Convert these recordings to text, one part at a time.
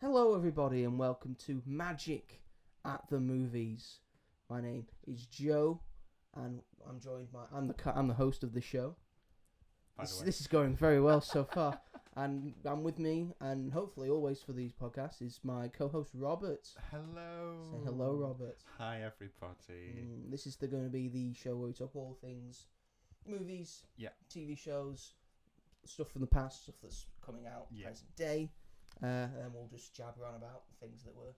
Hello, everybody, and welcome to Magic at the Movies. My name is Joe, and I'm joined by I'm the host of the show. This is going very well so far, and I'm with me, and hopefully always for these podcasts is my co-host Robert. Hello. Say hello, Robert. Hi, everybody. This is going to be the show where we talk all things movies, TV shows, stuff from the past, stuff that's coming out present day. And we'll just jabber on about things that were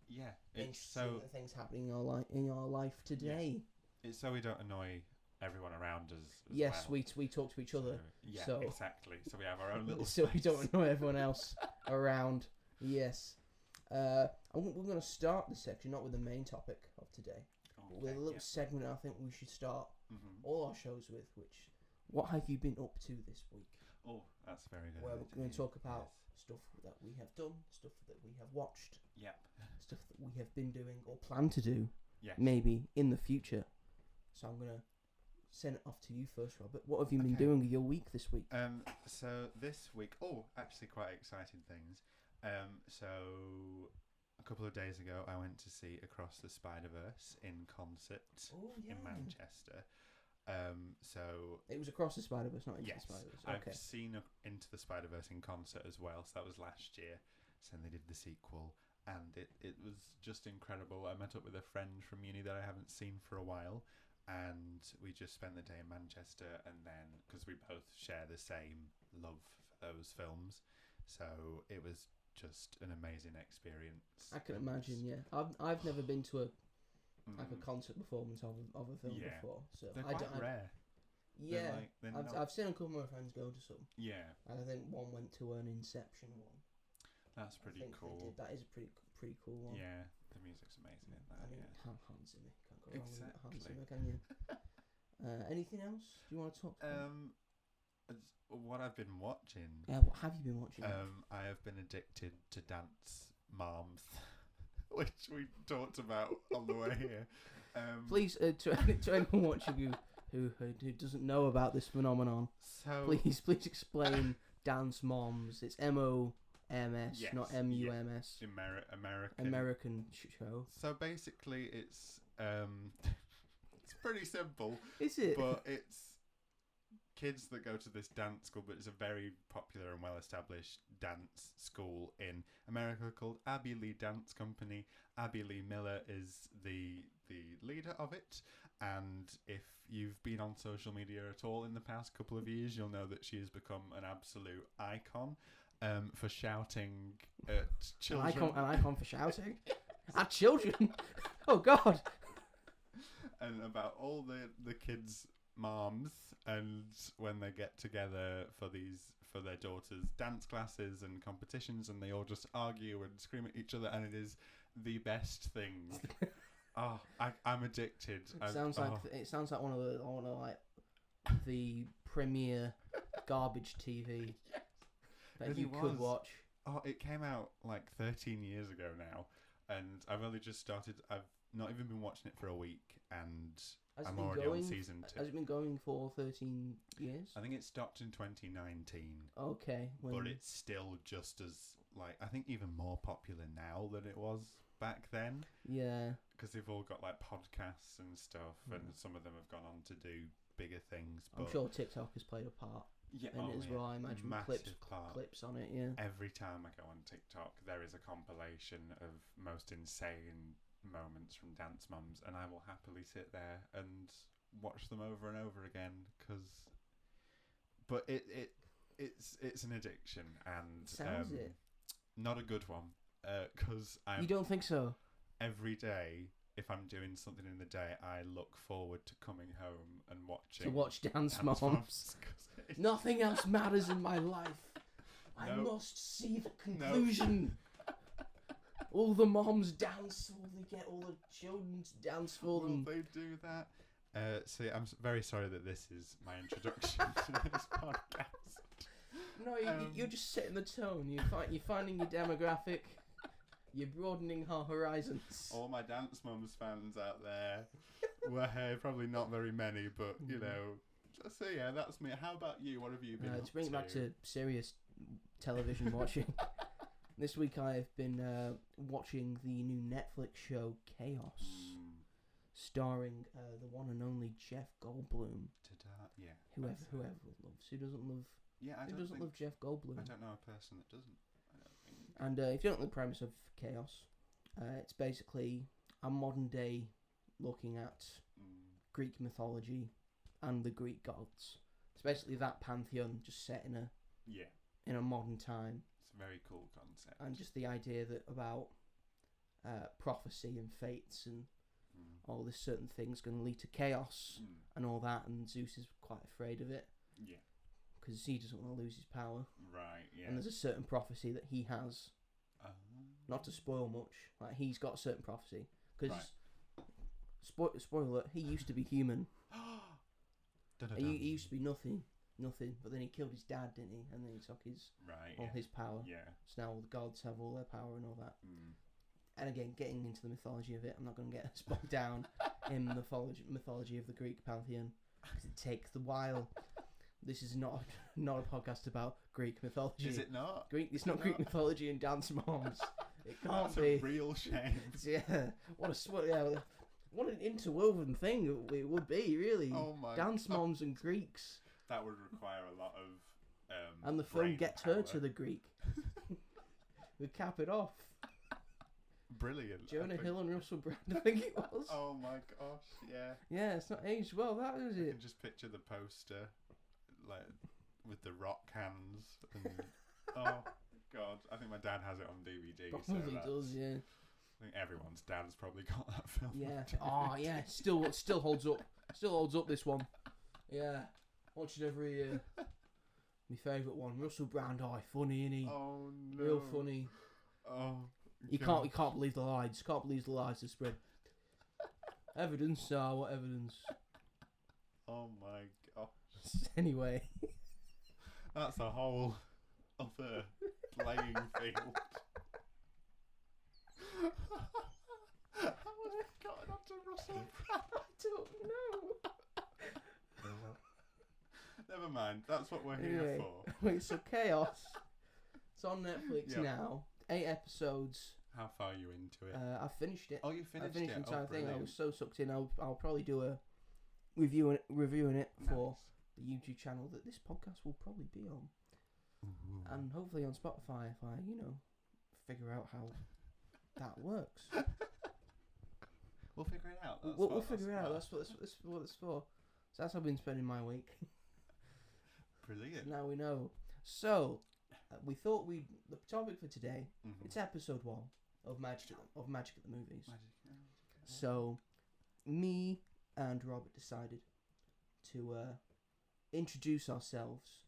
interesting, things happening in our life today. Yeah. It's so we don't annoy everyone around us. Yes, well. we talk to each other. So exactly. So we have our own little. So we don't annoy everyone else around. Yes. We're going to start this section not with the main topic of today, but with a little segment I think we should start all our shows with, which what have you been up to this week? Oh, that's very good. Where we're going to talk about stuff that we have done, stuff that we have watched, stuff that we have been doing or plan to do, maybe in the future. So I'm going to send it off to you first, Robert. What have you been doing with your week this week? So this week, actually quite exciting things. So a couple of days ago, I went to see Across the Spider-Verse in concert in Manchester. So it was Across the Spider-Verse, not Into the Spider-Verse. Okay. I've seen Into the Spider-Verse in concert as well. So that was last year. So then they did the sequel, and it was just incredible. I met up with a friend from uni that I haven't seen for a while, and we just spent the day in Manchester. And then because we both share the same love for those films, so it was just an amazing experience. I can imagine. Yeah, I've never been to a concert performance of a film before, so they're quite rare. Yeah, I've seen a couple of my friends go to some. Yeah, and I think one went to an Inception one. That's pretty cool. That is a pretty cool one. Yeah, the music's amazing in that. Hans Zimmer, can't go wrong with Hans Zimmer, can you? Anything else? Do you want to talk about? What I've been watching. Yeah, what have you been watching? I have been addicted to Dance Moms. Which we talked about on the way here. Please, to anyone watching who doesn't know about this phenomenon, please explain Dance Moms. It's MOMS, not MUMS. American show. So basically, it's pretty simple. Is it? But it's kids that go to this dance school, but it's a very popular and well-established dance school in America called Abby Lee Dance Company. Abby Lee Miller is the leader of it, and if you've been on social media at all in the past couple of years, you'll know that she has become an absolute icon for shouting at children. An icon for shouting at children. Oh God! And about all the kids' moms, and when they get together for their daughters' dance classes and competitions, and they all just argue and scream at each other, and it is the best thing. I'm addicted. It sounds like one of the premier garbage TV that you could watch. Oh, it came out like 13 years ago now, and I've only just started. I've not even been watching it for a week, and I'm already on season 2. Has it been going for 13 years? I think it stopped in 2019. Okay. But it's still just as, I think even more popular now than it was back then. Yeah. Because they've all got, podcasts and stuff, and some of them have gone on to do bigger things. But I'm sure TikTok has played a part in it as well. I imagine clips on it, yeah. Every time I go on TikTok, there is a compilation of most insane moments from Dance Moms, and I will happily sit there and watch them over and over again, but it's an addiction, and sounds it not a good one, because you don't think so? Every day, if I'm doing something in the day, I look forward to coming home and watch Dance Moms. Nothing else matters in my life. I must see the conclusion. All the moms dance, they get all the children to dance for them. Will they do that? So I'm very sorry that this is my introduction to this podcast. No, you're just setting the tone. You're finding your demographic. You're broadening our horizons. All my Dance Moms fans out there. Well, hey, probably not very many, but, so yeah, that's me. How about you? What have you been up to bring it back to serious television watching. This week I've been watching the new Netflix show KAOS, starring the one and only Jeff Goldblum. Ta-da. Yeah. Whoever loves. Who doesn't love? Yeah, Who doesn't love Jeff Goldblum? I don't know a person that doesn't. I don't think. And if you don't know the premise of KAOS, it's basically a modern day looking at Greek mythology and the Greek gods. It's basically that pantheon just set in a modern time. It's a very cool concept. And just the idea that about prophecy and fates and all this certain things going to lead to chaos and all that, and Zeus is quite afraid of it. Yeah. Because he doesn't want to lose his power. Right, yeah. And there's a certain prophecy that he has. Not to spoil much, like he's got a certain prophecy. Because, spoiler alert, he used to be human. He used to be nothing, but then he killed his dad, didn't he? And then he took all his power. Yeah. So now all the gods have all their power and all that. And again, getting into the mythology of it, I'm not going to get us bogged down in the mythology of the Greek pantheon, because it takes a while. This is not a podcast about Greek mythology. Is it not? It's not Greek mythology and Dance Moms. It can't That's be. a real shame. Yeah. What an interwoven thing it would be, really. Oh my Dance God. Moms and Greeks. That would require a lot of and the film brain gets power. her to the Greek. We cap it off. Brilliant. Jonah Hill and Russell Brand, I think it was. Oh my gosh, yeah. Yeah, it's not aged well, that is I it. can just picture the poster, like, with the rock hands. And, oh, God. I think my dad has it on DVD. Probably does, yeah. I think everyone's dad's probably got that film. Yeah. Oh, yeah. Still holds up. Still holds up, this one. Yeah. Watch it every year. My favourite one. Russell Brand. Oh, funny, isn't he? Oh, no. Real funny. Oh, You can't believe the lies. Can't believe the lies they spread. Evidence? What evidence? Oh my gosh. Anyway. That's a whole other playing field. How has it gotten onto Russell Brand? I don't know. Never mind. That's what we're here for. Wait, so KAOS. It's on Netflix Yep. now. 8 episodes. How far are you into it? I finished it. Oh, you finished I finished it? the entire thing. I Brilliant. was so sucked in. I'll probably do a reviewing it for the YouTube channel that this podcast will probably be on. Ooh. And hopefully on Spotify if I, figure out how that works. We'll figure it out. We'll figure it out. That's what it's for. So that's how I've been spending my week. Brilliant. Now we know. So, we thought the topic for today, it's episode 1 of Magic at the Movies. So, me and Robert decided to introduce ourselves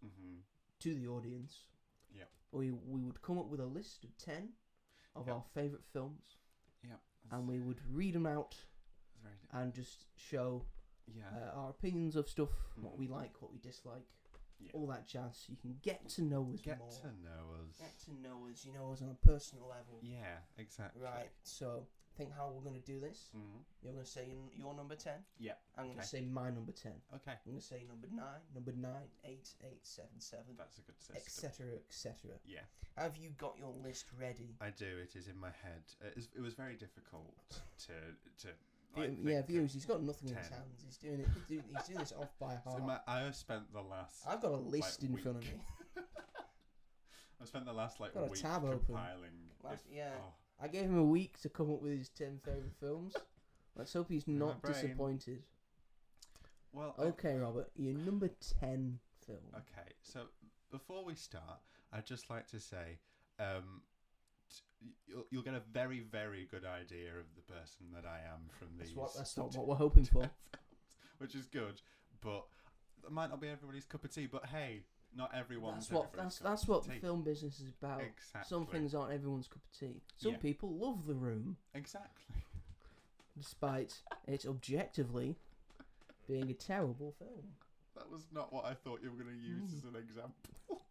to the audience. Yep. We would come up with a list of 10 of our favourite films. Yep. And we would read them out and just show our opinions of stuff, what we like, what we dislike, all that jazz. So you can get to know us more. Get to know us. Get to know us, us on a personal level. Yeah, exactly. Right, so think how we're going to do this. You're going to say your number 10. Yeah. I'm going to say my number 10. Okay. I'm going to say number 9, 8, 7, 7. That's a good system. Etc., etc. Yeah. Have you got your list ready? I do. It is in my head. It was very difficult to viewers. He's got nothing in his hands. He's doing it. He's doing this off by heart. So I have spent the last. I've got a list in front of me. I've spent the last got a week tab compiling. I gave him a week to come up with his 10 favourite films. Let's hope he's not disappointed. Well, okay, Robert, your number 10 film. Okay, so before we start, I'd just like to say, you'll get a very, very good idea of the person that I am from these. That's not what we're hoping for. Which is good, but it might not be everybody's cup of tea. But hey, not everyone's. That's what the film business is about. Exactly. Some things aren't everyone's cup of tea. Some people love The Room. Exactly. Despite it objectively being a terrible film. That was not what I thought you were going to use as an example.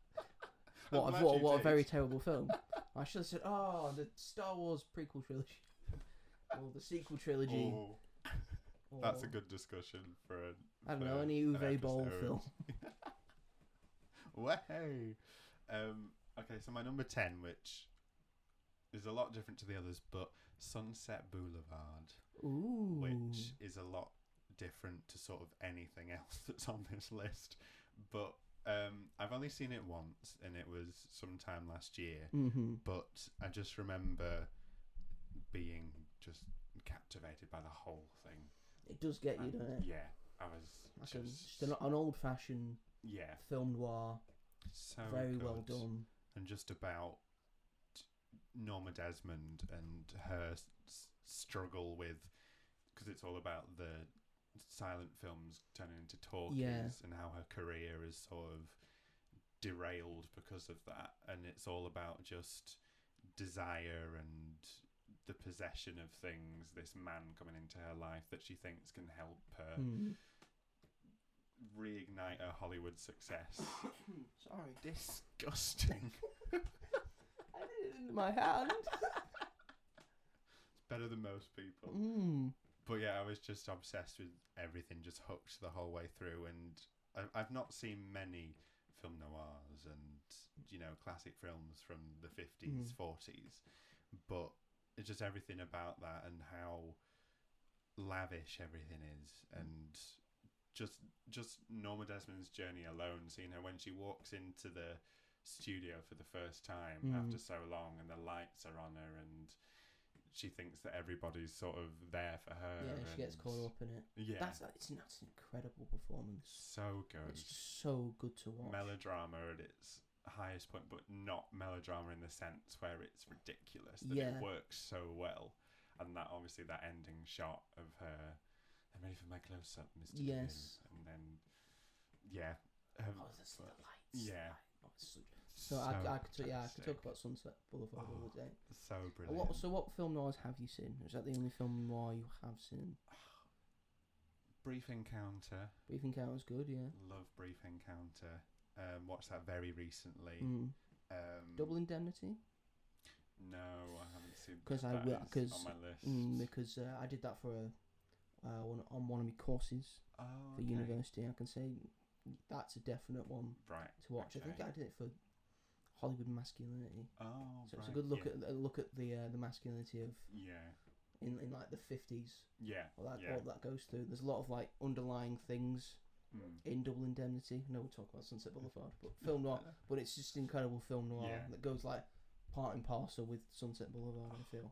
What a very terrible film. I should have said, the Star Wars prequel trilogy. Or the sequel trilogy. That's a good discussion for I don't know, any Uwe Boll film. Way. Okay, so my number 10, which is a lot different to the others, but Sunset Boulevard, Ooh. which is a lot different to sort of anything else that's on this list. But I've only seen it once, and it was sometime last year. Mm-hmm. But I just remember being just captivated by the whole thing. It does get you, doesn't it? Yeah, I was Like just an old-fashioned film noir. So very good. well done. And just about Norma Desmond and her struggle with, because it's all about the silent films turning into talkies and how her career is sort of derailed because of that, and it's all about just desire and the possession of things, this man coming into her life that she thinks can help her reignite her Hollywood success. Sorry. Disgusting. I did it in my hand. It's better than most people. But yeah, I was just obsessed with everything, just hooked the whole way through. And I've not seen many film noirs and, you know, classic films from the 50s, 40s, but it's just everything about that and how lavish everything is. And just Norma Desmond's journey alone, seeing her when she walks into the studio for the first time after so long, and the lights are on her, and she thinks that everybody's sort of there for her. Yeah, she gets caught up in it. Yeah, that's an incredible performance. So good. It's so good to watch. Melodrama at its highest point, but not melodrama in the sense where it's ridiculous. That it works so well, and that obviously that ending shot of her. I'm ready for my close up, Mr. Yes. And then, that's the lights. Yeah. So I could talk about Sunset Boulevard all day. So brilliant. What film noirs have you seen? Is that the only film noir you have seen? Brief Encounter. Brief Encounter's good, yeah. Love Brief Encounter. Watched that very recently. Double Indemnity? No, I haven't seen. Because on my list. Because I did that for on one of my courses for university. I can say that's a definite one to watch. Okay. I think I did it for Hollywood masculinity. Oh, so it's a good look at the masculinity of in like the 50s. What that goes through. There's a lot of like underlying things in Double Indemnity. I know we'll talk about Sunset Boulevard, but film noir. But it's just incredible film noir that goes like part and parcel with Sunset Boulevard. I feel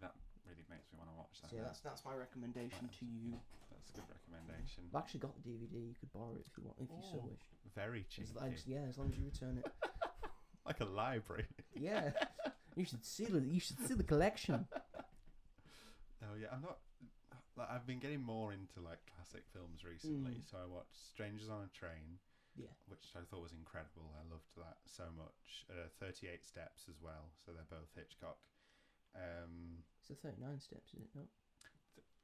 that really makes me want to watch that. So that's my recommendation to you. That's a good recommendation. I've actually got the DVD. You could borrow it if you want, if you so wish. Very cheap. As long as you return it. Like a library. Yeah, you should see the collection. Oh yeah, I'm not. Like, I've been getting more into like classic films recently. So I watched Strangers on a Train. Yeah. Which I thought was incredible. I loved that so much. 38 Steps as well. So they're both Hitchcock. It's the 39 Steps, is it not?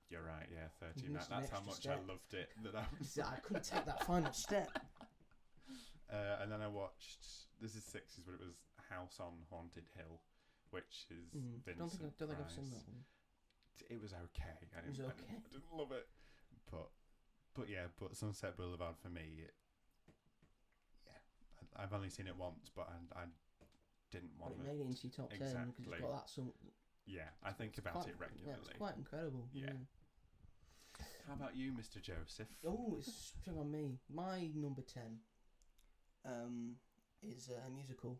You're right, yeah, 39. That's how much I loved it. I couldn't take that final step. And then I watched, this is 60s, but it was House on Haunted Hill, which is Vincent don't think I've seen that one. It was okay. I didn't love it. But Sunset Boulevard for me, I've only seen it once, but I didn't want it. It made it into your top 10 because it's got that some. Yeah, I think about it regularly. Yeah, it's quite incredible. Yeah. How about you, Mr. Joseph? Oh, it's strong on me. My number 10 is a musical.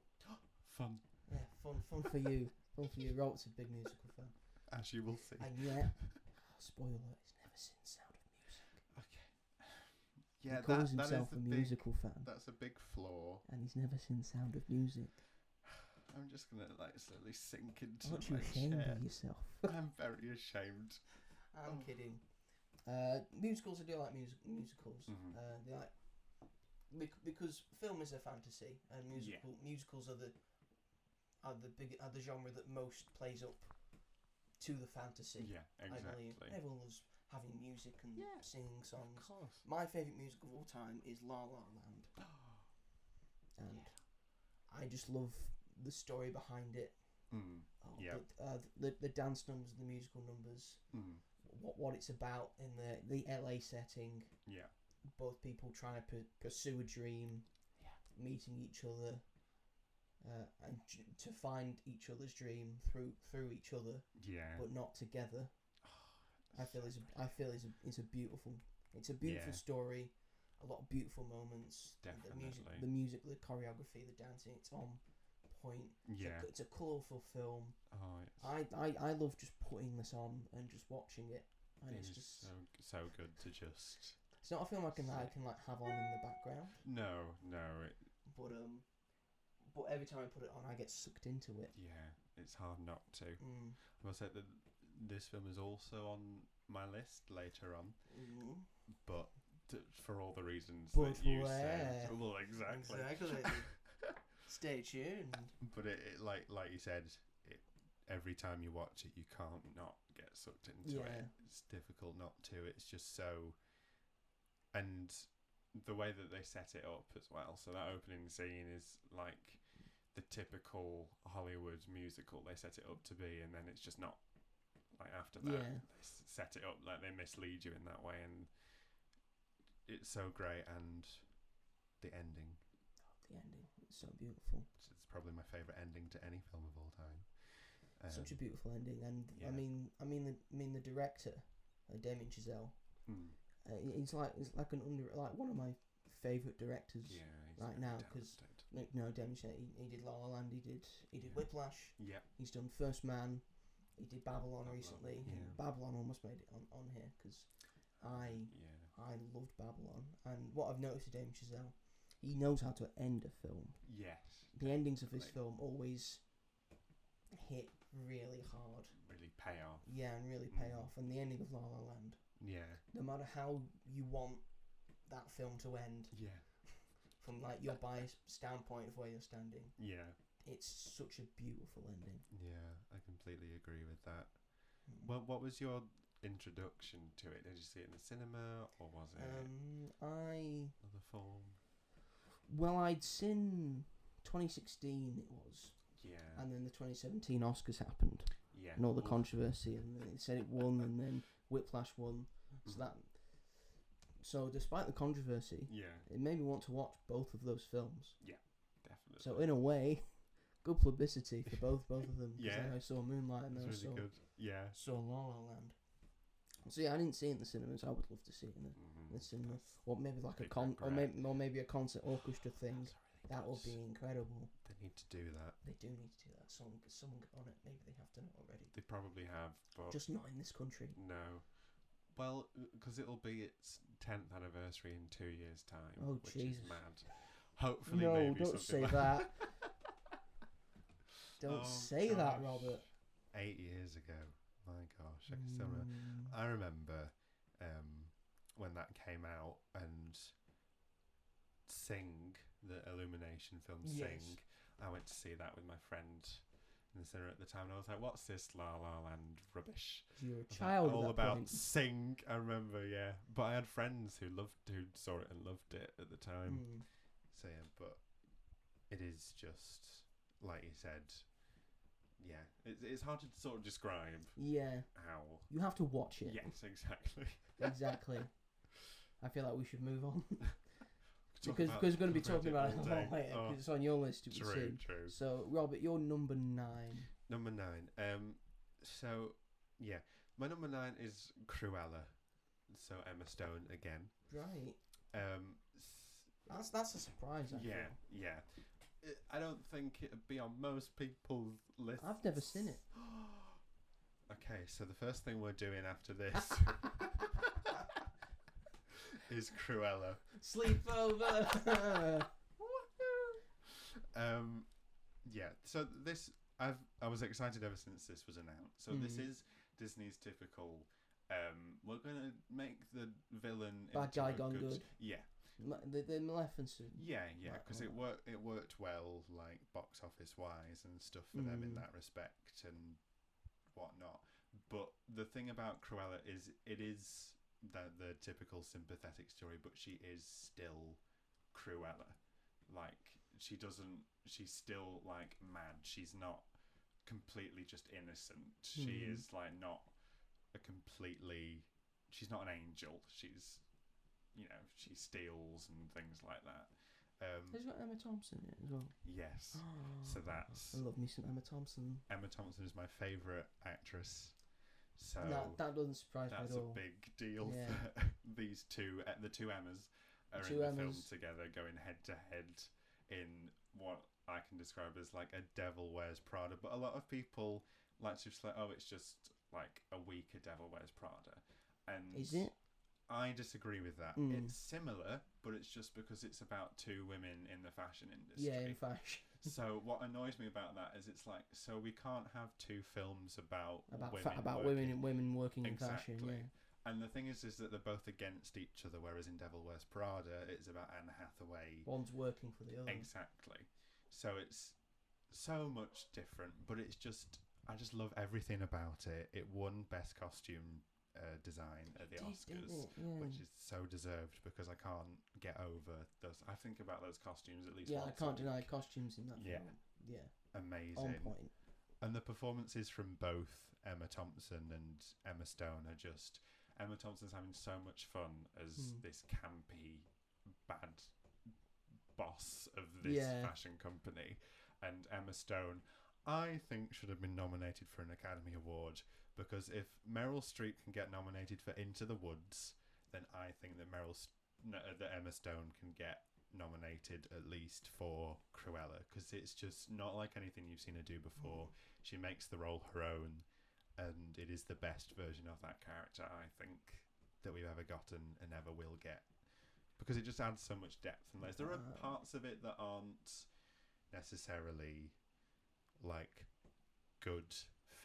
Fun. Yeah, fun for you. Fun for you. Rob's a big musical fan. As you will see. And yet, spoiler, he's never seen Sound of Music. Okay. Yeah, he calls himself a musical fan. That's a big flaw. And he's never seen Sound of Music. I'm just gonna slowly sink into. Aren't you ashamed of yourself? I'm very ashamed. I'm kidding. Musicals, I do like musicals. They like because film is a fantasy, and musicals are the genre that most plays up to the fantasy. Yeah, exactly. I believe everyone loves having music and singing songs. Of course. My favourite music of all time is La La Land, and I just love the story behind it. The dance numbers, the musical numbers, what it's about in the LA setting. Yeah, both people trying to pursue a dream, meeting each other, and to find each other's dream through each other, but not together. I feel it's a beautiful story, a lot of beautiful moments. Definitely. The music, the choreography, the dancing, it's on point. It's a colourful film. I love just putting this on and just watching it, and it's just so good to just. It's not a film I can like have on in the background. No. But every time I put it on, I get sucked into it. Yeah, it's hard not to. I will say that this film is also on my list later on, but for all the reasons that you said. Well, exactly. Stay tuned. But it like you said, every time you watch it, you can't not get sucked into it. It's difficult not to. It's just so. And the way that they set it up as well. So that opening scene is like the typical Hollywood musical they set it up to be, and then it's just not. Like after that, they set it up like they mislead you in that way, and it's so great. And the ending. The ending, it's so beautiful. It's probably my favourite ending to any film of all time. Such a beautiful ending, and I mean the director, Damien Chazelle. He's like one of my favourite directors right now, because Damien Chazelle, he did La La Land, he did Whiplash. Yeah. He's done First Man. He did Babylon recently. Yeah. Babylon almost made it on here because I loved Babylon, and what I've noticed with Damien Chazelle, he knows how to end a film. Yes. The endings of his film always hit really hard. Really pay off. Yeah, and really pay off. And the ending of La La Land. Yeah. No matter how you want that film to end. Yeah. From like your biased standpoint of where you're standing. Yeah. It's such a beautiful ending. Yeah, I completely agree with that. Well, what was your introduction to it? Did you see it in the cinema, or was it another form? Well, I'd seen 2016. It was. Yeah. And then the 2017 Oscars happened. Yeah. And all the controversy, and then it said it won, and then Whiplash won. So despite the controversy, it made me want to watch both of those films. Yeah, definitely. So in a way, good publicity for both of them. Yeah. I saw Moonlight and it was really good. Yeah. Saw La La Land. So yeah, I didn't see it in the cinemas. I would love to see it in the cinema, or maybe like or maybe a concert orchestra thing. That would be incredible. They need to do that. They do need to do that. Someone get on it. Maybe they have done it already. They probably have, but just not in this country. No. Well, because it'll be its 10th anniversary in 2 years' time. Oh, which Jesus. is mad. Hopefully, no, maybe don't say like that. Don't say that, Robert. 8 years ago. My gosh, I can still remember. I remember when that came out, and Sing, the Illumination film Sing, I went to see that with my friend in the cinema at the time, and I was like, what's this La La Land rubbish? You're a child all at that about point. Sing, I remember, yeah. But I had friends who saw it and loved it at the time. So yeah, but it is just, like you said, yeah, it's hard to sort of describe how... You have to watch it. Yes, exactly. Exactly. I feel like we should move on. Because we're going to be talking about it a lot later, because it's on your list. True. So, Robert, you're number 9. Number 9. So, yeah. My number 9 is Cruella. So, Emma Stone again. Right. That's a surprise, I feel. Yeah. I don't think it'd be on most people's lists. I've never seen it. Okay, so the first thing we're doing after this is Cruella. Sleepover. Yeah. So this, I was excited ever since this was announced. So this is Disney's typical. We're gonna make the villain bad guy gone good. Yeah. The Maleficent. Yeah, because it worked well, like box office wise and stuff for them in that respect and whatnot. But the thing about Cruella is it is the typical sympathetic story, but she is still Cruella. Like she's still like mad. She's not completely just innocent. She is like not she's not an angel. She's, she steals and things like that. Has got Emma Thompson in it as well? Yes. So that's... I love me some Emma Thompson. Emma Thompson is my favourite actress. So that doesn't surprise me at all. That's a big deal for these two. The two Emmas are in the film together, going head to head in what I can describe as like a Devil Wears Prada. But a lot of people like to just like, oh, it's just like a weaker Devil Wears Prada. And is it? I disagree with that. It's similar, but it's just because it's about two women in the fashion industry. Yeah, in fashion. So what annoys me about that is it's like, so we can't have two films about women working in fashion. Yeah. And the thing is that they're both against each other, whereas in Devil Wears Prada, it's about Anne Hathaway. One's working for the other. Exactly. So it's so much different, but it's just, I just love everything about it. It won Best Costume design at the Oscars, which is so deserved because I can't get over those. I think about those costumes at least once. I can't deny costumes in that film. Yeah. Amazing. On point. And the performances from both Emma Thompson and Emma Stone are just... Emma Thompson's having so much fun as this campy, bad boss of this fashion company. And Emma Stone, I think, should have been nominated for an Academy Award, because if Meryl Streep can get nominated for Into the Woods, then I think that Emma Stone can get nominated at least for Cruella, because it's just not like anything you've seen her do before. She makes the role her own, and it is the best version of that character, I think, that we've ever gotten and ever will get, because it just adds so much depth and layers. There are parts of it that aren't necessarily like good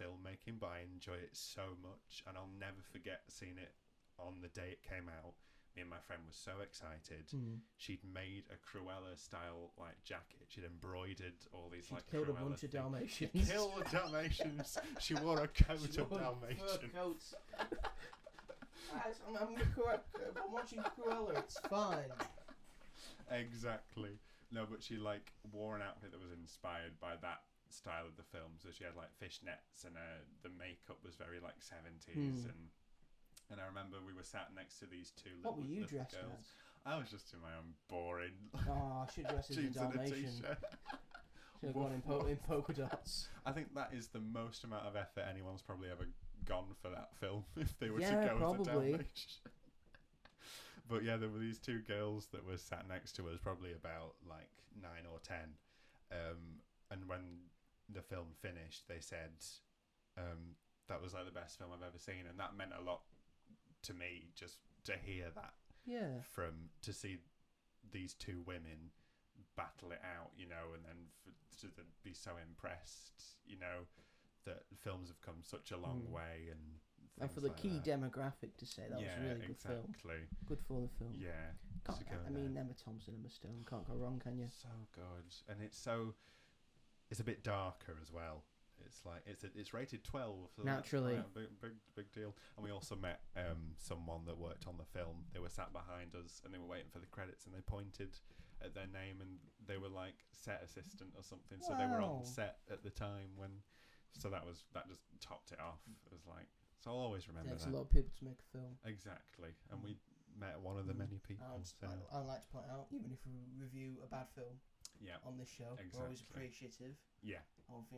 filmmaking, but I enjoy it so much, and I'll never forget seeing it on the day it came out. Me and my friend was so excited. She'd made a Cruella style like jacket. She'd embroidered all these like killed Cruella a bunch of Dalmatians. She killed Dalmatians. She wore a coat of Dalmatian. Coats. I'm watching Cruella. It's fine. Exactly. No, but she like wore an outfit that was inspired by that style of the film. So she had like fishnets, and the makeup was very like 70s, and I remember we were sat next to these two little, what were you dressed girls. as? I was just in my own boring I should dress as a Dalmatian. Should have gone in polka dots. I think that is the most amount of effort anyone's probably ever gone for that film, if they were to go probably. as a Dalmatian. But yeah, there were these two girls that were sat next to us, probably about like 9 or 10, and when the film finished, they said that was like the best film I've ever seen, and that meant a lot to me, just to hear that. To see these two women battle it out, you know, and then to be so impressed, you know, that films have come such a long way, and for the like key demographic to say that was a really good film. Good for the film. Yeah. I mean, Emma Thompson, Emma Stone, can't go wrong, can you? So good, and it's a bit darker as well. It's like it's rated 12. So naturally, big deal. And we also met someone that worked on the film. They were sat behind us, and they were waiting for the credits, and they pointed at their name, and they were like set assistant or something. So they were on set at the time when. So that just topped it off. It was like, so I'll always remember that. Takes a lot of people to make a film. Exactly, and we met one of the many people. I like to point out, even if we review a bad film, on this show, we're always appreciative. Of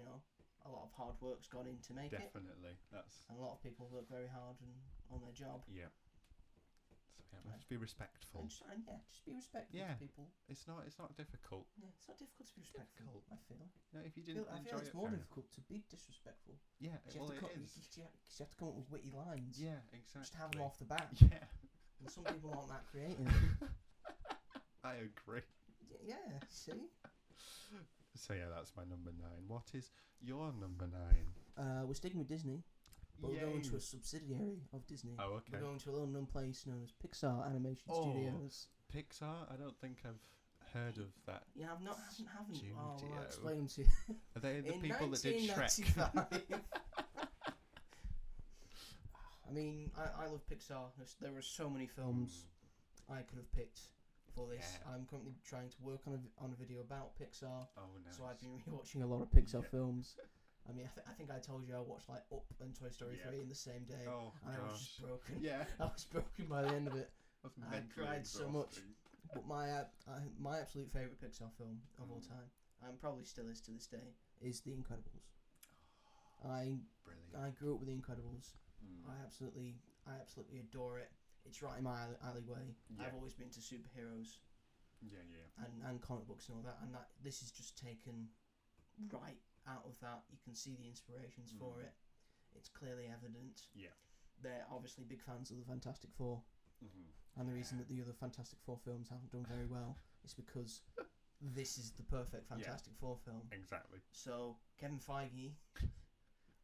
a lot of hard work's gone in to make it. Definitely, and a lot of people work very hard on their job. Yeah. So just be respectful. Just be respectful to people. It's not difficult. Yeah, it's not difficult to be respectful. I feel. No, if you didn't I feel it's more difficult to be disrespectful. Yeah, it is. You have to come up with witty lines. Yeah, exactly. Just have them off the bat. Yeah. And some people aren't that creative. I agree. Yeah. See. So yeah, that's my number 9. What is your number 9? We're sticking with Disney, but we're going to a subsidiary of Disney. Oh, okay. We're going to a little known place known as Pixar Animation Studios. Pixar? I don't think I've heard of that. Yeah, haven't. Studio. Oh, well, I'll explain to you. Are they the people that did Shrek? I mean, I love Pixar. There are so many films I could have picked for this. I'm currently trying to work on a video about Pixar. Oh, nice. So I've been rewatching a lot of Pixar films. I mean, I think I told you I watched like Up and Toy Story 3 in the same day. Oh, and I was just broken. Yeah. I was broken by the end of it. I cried so much. But my absolute favourite Pixar film of all time, and probably still is to this day, is The Incredibles. Brilliant. I grew up with The Incredibles. I absolutely adore it. It's right in my alleyway. Yeah. I've always been to superheroes. Yeah. And comic books and all that, and this is just taken right out of that. You can see the inspirations for it. It's clearly evident. Yeah. They're obviously big fans of the Fantastic Four. And the reason that the other Fantastic Four films haven't done very well is because this is the perfect Fantastic Four film. Exactly. So, Kevin Feige,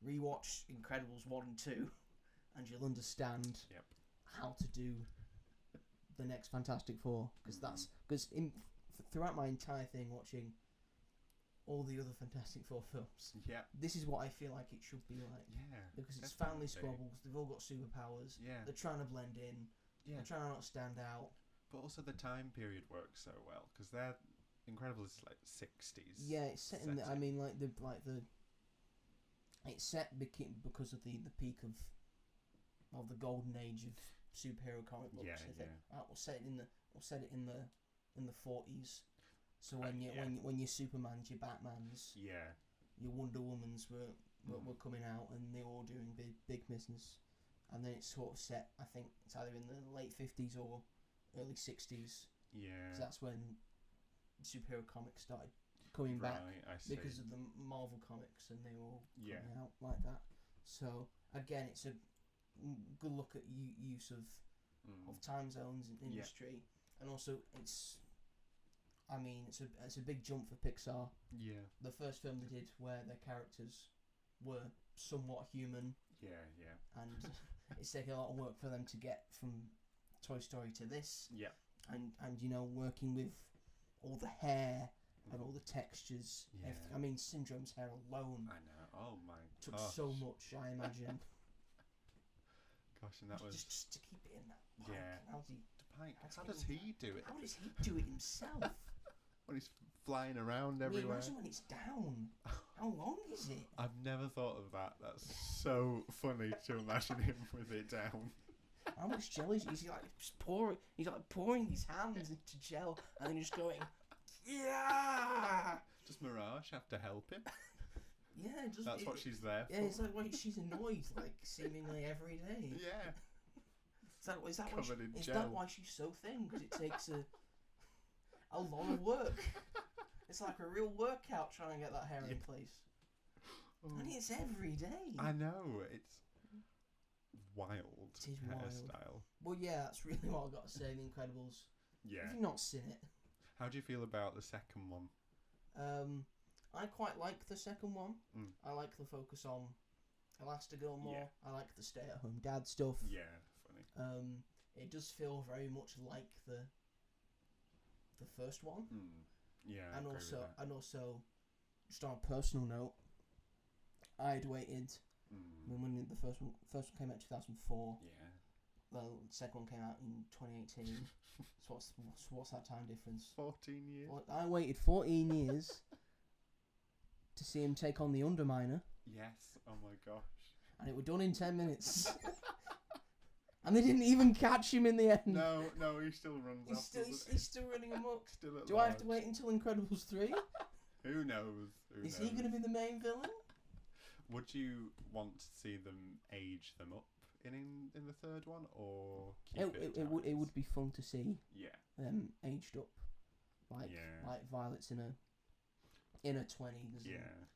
rewatch Incredibles 1 and 2, and you'll understand how to do the next Fantastic Four. Because throughout my entire thing watching all the other Fantastic Four films, this is what I feel like it should be like. Yeah. Because it's family squabbles, they've all got superpowers, they're trying to blend in. Yeah. I'm trying to not stand out. But also the time period works so well because they're Incredible is like 60s. Yeah, it's set in the, I mean like the it's set because of the peak of the golden age of superhero comic books. I think. We'll set it in the 40s. So when your Supermans, your Batmans, your Wonder Womans were coming out and they were all doing big business. And then it's sort of set, I think it's either in the late 50s or early 60s. Yeah. Because that's when superhero comics started coming back because of the Marvel comics and they were all coming out like that. So, again, it's a good look at use of time zones in industry. And also, it's a big jump for Pixar. Yeah. The first film they did where their characters were somewhat human. Yeah. And it's taken a lot of work for them to get from Toy Story to this. Yeah. And working with all the hair and all the textures. Yeah. I mean, Syndrome's hair alone. I know. Oh my. Took so much, I imagine. Gosh, and that was just to keep it in that pike. Yeah. How does he do it? How does he do it himself? When he's flying around everywhere. Imagine when it's down. How long is it? I've never thought of that. That's so funny to imagine him with it down. How much gel is he? He's like pouring his hands into gel and then just going, yeah. Does Mirage have to help him? Yeah, that's what she's there for. Yeah, it's like she's annoyed, like seemingly every day. Yeah. Is that why she's so thin? Because it takes a lot of work. It's like a real workout trying to get that hair in place. And it's every day. I know. It's wild. It is wild. Hairstyle. Well, yeah, that's really what I've got to say. The Incredibles. Yeah. Have you not seen it? How do you feel about the second one? I quite like the second one. I like the focus on Elastigirl more. I like the stay-at-home dad stuff. Yeah, funny. It does feel very much like the first one. Yeah, and also, just on a personal note, I'd waited when the first one came out in 2004. Yeah. The second one came out in 2018. So what's that time difference? 14 years. Well, I waited 14 years to see him take on the Underminer. Yes. Oh my gosh. And it were done in 10 minutes. And they didn't even catch him in the end. No, he still runs. He's still running amok. Do I have to wait until Incredibles 3? Who knows? Is he going to be the main villain? Would you want to see them age them up in the third one, or keep it would be fun to see. Yeah. Them aged up, like Violet's in her 20s. Yeah.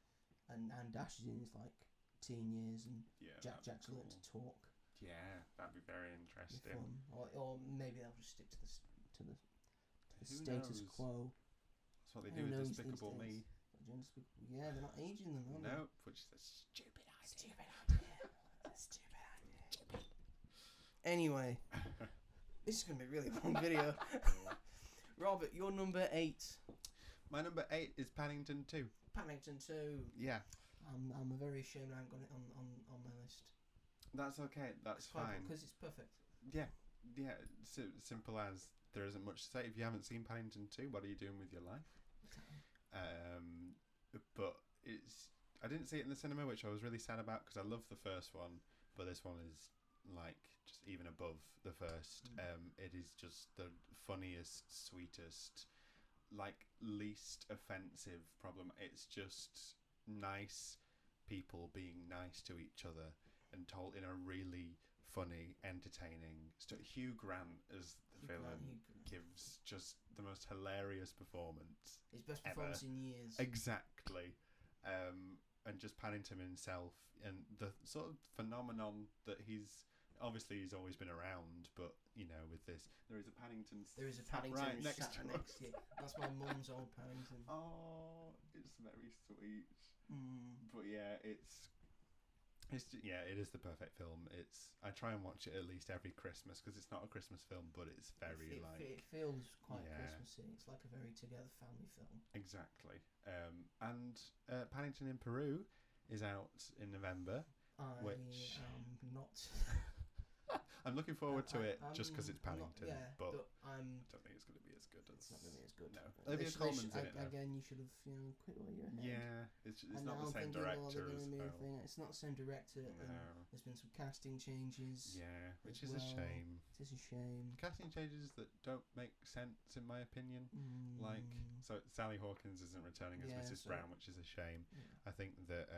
And Dash is in his like teen years, and Jack's learned to talk. Yeah, that'd be very interesting. Or maybe they'll just stick to the status quo. That's what they do with Despicable Me. Yeah, they're not aging them, are they? No, which is a stupid idea. Stupid idea. Anyway, this is going to be a really long video. Robert, your number 8. My number 8 is Paddington 2. Paddington 2. Yeah. I'm very ashamed I haven't got it on my list. That's okay. That's fine. Because it's perfect. Yeah. Simple as there isn't much to say. If you haven't seen Paddington 2, what are you doing with your life? But I didn't see it in the cinema, which I was really sad about because I love the first one, but this one is like just even above the first. It is just the funniest, sweetest, like least offensive problem. It's just nice people being nice to each other and told in a really funny, entertaining. Hugh Grant as the villain gives just the most hilarious performance. His best performance in years. Exactly. And just Paddington himself and the sort of phenomenon that he's always been around, but you know, with this, there is a Paddington right next to us. That's my mum's old Paddington. Oh, it's very sweet. But yeah, it is the perfect film. I try and watch it at least every Christmas because it's not a Christmas film, but it's very it feels quite Christmassy. It's like a very together family film. Exactly. And Paddington in Peru is out in November. Which am not. I'm looking forward to it just because it's Paddington, but I don't think it's going to be as good. It's not going to be as good. No, Olivia Colman's in it. Again, you should have quit while you're ahead. Yeah, it's not the same director as well. It's not the same director. No. There's been some casting changes. Yeah, which is a shame. It is a shame. Casting changes that don't make sense, in my opinion. Like, so Sally Hawkins isn't returning as Mrs. Brown, which is a shame. Yeah. I think that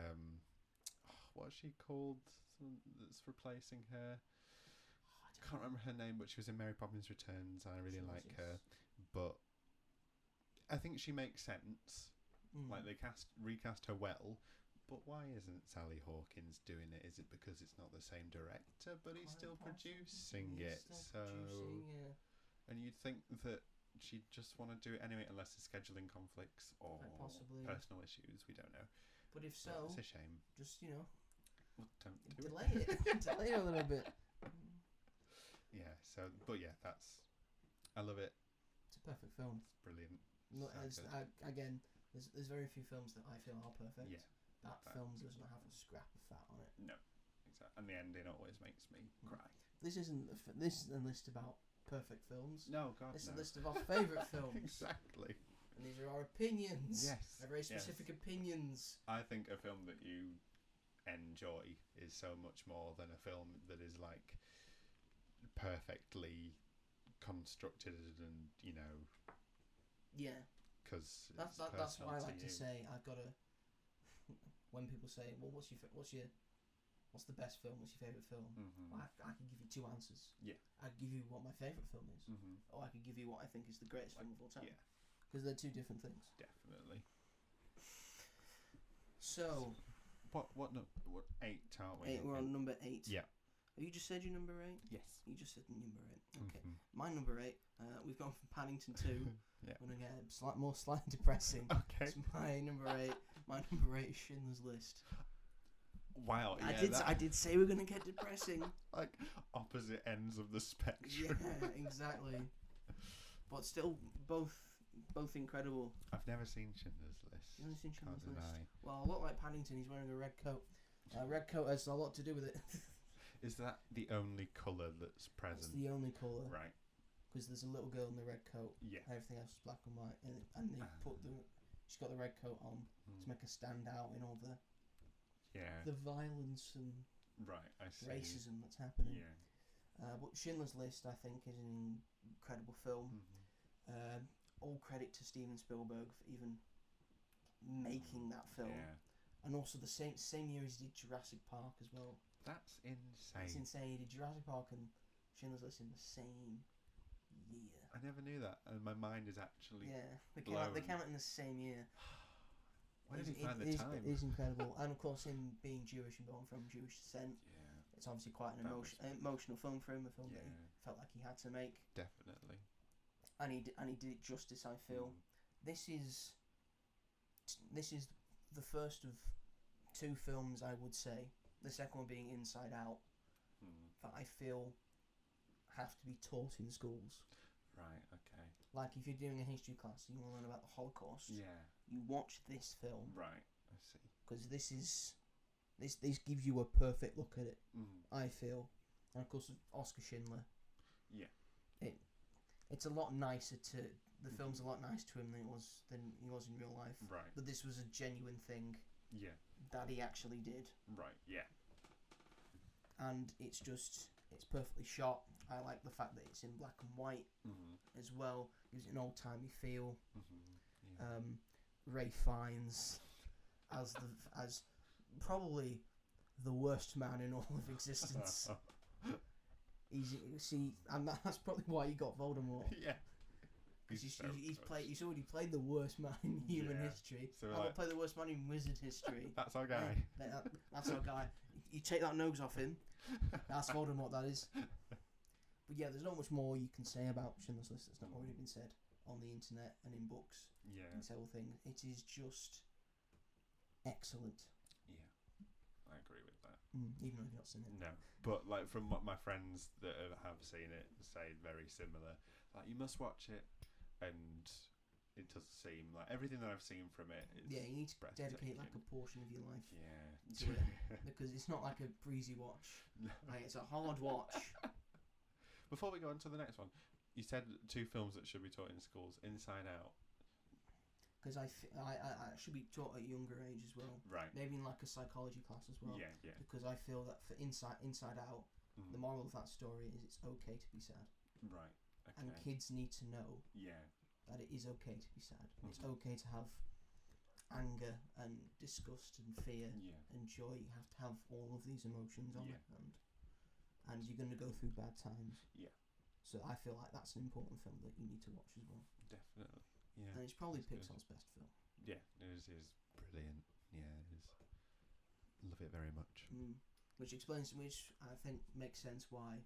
what is she called? Someone that's replacing her. I can't remember her name, but she was in Mary Poppins Returns. I really like her, but I think she makes sense. Like they recast her well, but why isn't Sally Hawkins doing it? Is it because it's not the same director, but he's still producing it? And you'd think that she'd just want to do it anyway, unless there's scheduling conflicts or personal issues. We don't know. But if so, it's a shame. Just well, don't do delay it. Delay it a little bit. Yeah, I love it. It's a perfect film. It's brilliant. Again, there's very few films that I feel are perfect. Yeah. That film does not have a scrap of fat on it. No, exactly. And the ending always makes me cry. This isn't a list about perfect films. No, God, This is a list of our favourite films. Exactly. And these are our opinions. Yes. Our very specific opinions. I think a film that you enjoy is so much more than a film that is like perfectly constructed and yeah, because that's why I like to say I've got to when people say, well, what's the best film, what's your favourite film, well, I can give you two answers. I can give you what my favourite film is, or I can give you what I think is the greatest film of all time, because they're two different things. Definitely. So what 8 aren't we? 8, we're on number 8. Yeah. You just said your number 8? Yes. You just said number 8. Okay. My number 8, we've gone from Paddington 2. Yeah. I'm going to get slightly depressing. Okay. It's my number 8. My number 8 is Schindler's List. Wow. I did say we're going to get depressing. Like opposite ends of the spectrum. Yeah, exactly. But still, both incredible. I've never seen Schindler's List. You've never seen Schindler's List? Well, a lot like Paddington, he's wearing a red coat. Red coat has a lot to do with it. Is that the only colour that's present? It's the only colour. Right. Because there's a little girl in the red coat. Yeah. Everything else is black and white. And they she's got the red coat on to make her stand out in all the violence and racism that's happening. Yeah. But Schindler's List, I think, is an incredible film. All credit to Steven Spielberg for even making that film. Yeah. And also the same year as he did Jurassic Park as well. That's insane. It's insane. He did Jurassic Park and Schindler's List in the same year. I never knew that, and my mind is actually they came out in the same year. Where did he find the time? It is incredible, and of course, him being Jewish and born from Jewish descent, it's obviously quite an emotional film for him. A film that he felt like he had to make. Definitely. And he did it justice. I feel this is the first of 2 films, I would say. The second one being Inside Out, that I feel have to be taught in schools. Right, okay. Like if you're doing a history class and you want to learn about the Holocaust, you watch this film. Right, I see. Because this gives you a perfect look at it, I feel. And of course, Oscar Schindler. Yeah. It's a lot nicer to... The film's a lot nicer to him than he was in real life. Right. But this was a genuine thing. Yeah. That he actually did. Right, yeah. And it's just It's perfectly shot. I like the fact that it's in black and white as well. Gives it an old-timey feel. Yeah. Ray Fiennes as probably the worst man in all of existence. And that's probably why he got Voldemort. Yeah. Because he's already played the worst man in human history. So I'll play the worst man in wizard history. That's our guy. That's our guy. You take that nose off him. That's Voldemort, that is. But yeah, there's not much more you can say about Schindler's List that's not already been said on the internet and in books. Yeah. And several things. It is just excellent. Yeah, I agree with that. Even though you've not seen it. No, but like from what my friends that have seen it say, very similar. Like, you must watch it, and it does seem like everything that I've seen from it is you need to dedicate like a portion of your life to it, because it's not like a breezy watch. No. Like, it's a hard watch. Before we go on to the next one, you said 2 films that should be taught in schools: Inside Out. Because I should be taught at a younger age as well. Right. Maybe in like a psychology class as well. Yeah, yeah. Because I feel that for Inside Out, the moral of that story is it's okay to be sad. Right. Okay. And kids need to know that it is okay to be sad. It's okay to have anger and disgust and fear and joy. You have to have all of these emotions on it, and you're going to go through bad times. Yeah. So I feel like that's an important film that you need to watch as well. Definitely. Yeah. And it's probably That's Pixar's best film. Yeah, it is brilliant. Yeah, it is. Love it very much. Which I think makes sense why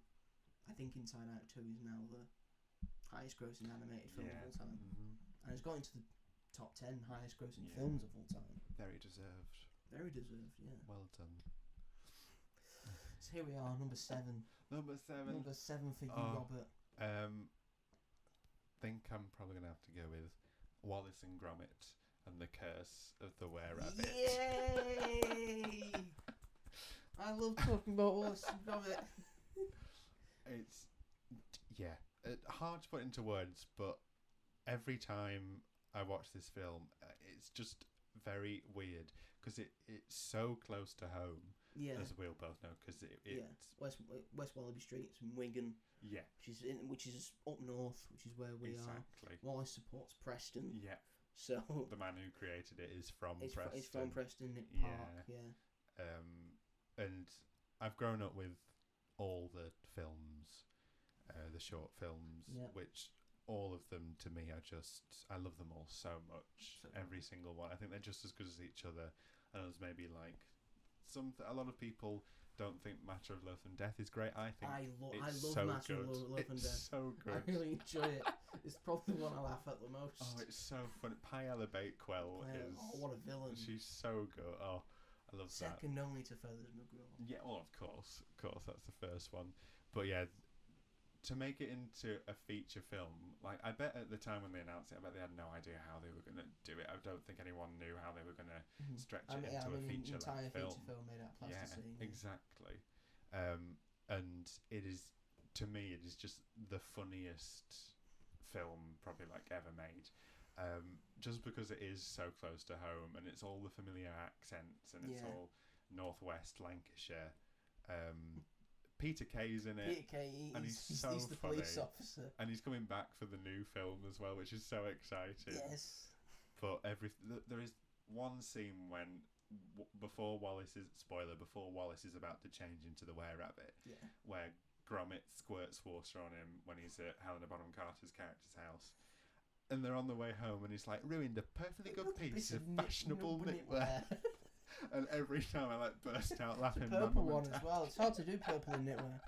I think Inside Out 2 is now the highest grossing animated film of all time. And it's got into the top 10 highest grossing films of all time. Very deserved. Very deserved, yeah. Well done. So here we are, number 7. Number 7. Number 7 for you, Robert. Think I'm probably going to have to go with Wallace and Gromit and the Curse of the Were-Rabbit. Yay! I love talking about Wallace and Gromit. It's, hard to put into words, but every time I watch this film, it's just very weird because it's so close to home, as we'll both know, because it's West Wallaby Street, it's in Wigan. Yeah, which is up north, which is where we are. Wallace supports Preston. Yeah. So the man who created it is from Preston. It's from Preston, Nick Park. Yeah. And I've grown up with all the films, the short films, which all of them to me are just, I love them all so much. Every single one. I think they're just as good as each other. And there's maybe like a lot of people don't think Matter of Love and Death is great. I think I love so Matter of Love and Death. It's so good. I really enjoy it. It's probably the one I laugh at the most. Oh, it's so funny. Paella Bakewell is... Oh, what a villain. She's so good. Oh, I love that. Second only to Feathers McGraw. Yeah, well, of course, that's the first one. But yeah, to make it into a feature film, like, I bet at the time when they announced it, I bet they had no idea how they were going to do it. I don't think anyone knew how they were going to stretch it into a feature-length film. Feature film made out of plasticine. Yeah, exactly. And it is, to me, it is just the funniest film probably like ever made. Just because it is so close to home and it's all the familiar accents and it's all northwest Lancashire. Peter Kay's in it. Peter Kay, and he's the funny. Police officer. And he's coming back for the new film as well, which is so exciting. Yes. But there is one scene when before Wallace is about to change into the Were-Rabbit, where Gromit squirts water on him when he's at Helena Bonham Carter's character's house. And they're on the way home, and he's like, ruined a perfectly good piece of fashionable knitwear. And every time I like burst out laughing. The purple one as well. It's hard to do purple in knitwear.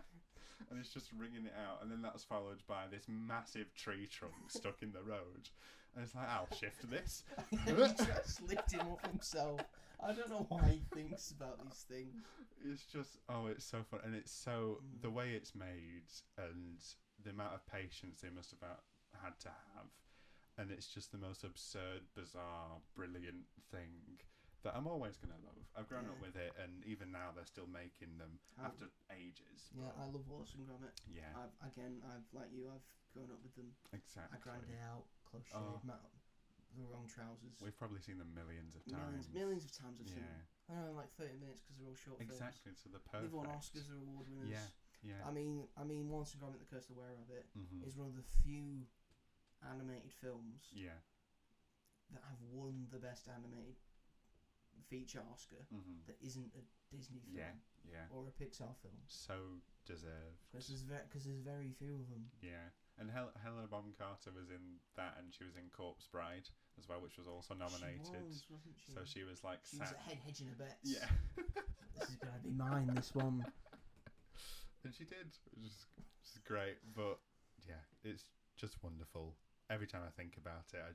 And it's just ringing it out, and then that's followed by this massive tree trunk stuck in the road. And it's like, I'll shift this. He just lifted him up himself. I don't know why he thinks about these things. It's just, it's so fun. And it's so, the way it's made and the amount of patience they must have had to have. And it's just the most absurd, bizarre, brilliant thing that I'm always going to love. I've grown up with it, and even now they're still making them after ages. Yeah, I love Wallace and Gromit. Yeah. I've like you, I've grown up with them. Exactly. I grind it out, close shave, the wrong trousers. We've probably seen them millions of times. Millions of times I've seen them. I know, like 30 minutes because they're all short films. Exactly, so they're perfect. They've won Oscars, they're award winners. Yeah. Yeah. I mean, Wallace and Gromit: The Curse of the Were-Rabbit is one of the few animated films that have won the Best Animated Feature Oscar that isn't a Disney film or a Pixar film. So deserved. Because there's very few of them. Yeah. And Helena Bonham Carter was in that, and she was in Corpse Bride as well, which was also nominated. She was, wasn't she? So she was like She was hedging her bets. Yeah. This is gonna be mine. This one. And she did, which is great. But yeah, it's just wonderful. Every time I think about it,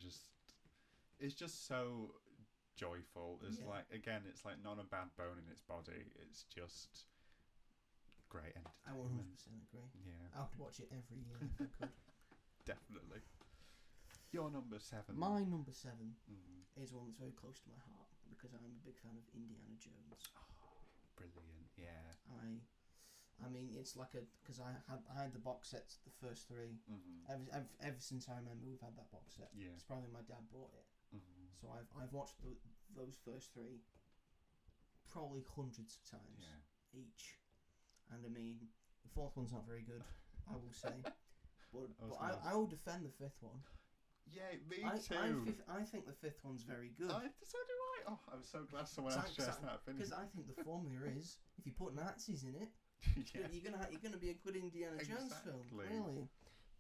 it's just so joyful. It's like, again, it's like not a bad bone in its body. It's just great I entertainment. 100% agree. Yeah. I would watch it every year if I could. Definitely. Your number 7. My number 7 is one that's very close to my heart because I'm a big fan of Indiana Jones. Oh, brilliant! Yeah. I mean, it's like because I had the box sets, the first 3. Ever since I remember, we've had that box set. Yeah. It's probably my dad bought it. So I've watched those first 3 probably hundreds of times each. And I mean, the 4th one's not very good, I will say. But I will defend the 5th one. Yeah, me too. I think the 5th one's very good. So do I. Oh, I'm so glad someone else shares that opinion. Because I think the formula is, if you put Nazis in it, you're gonna be a good Indiana Jones film, really.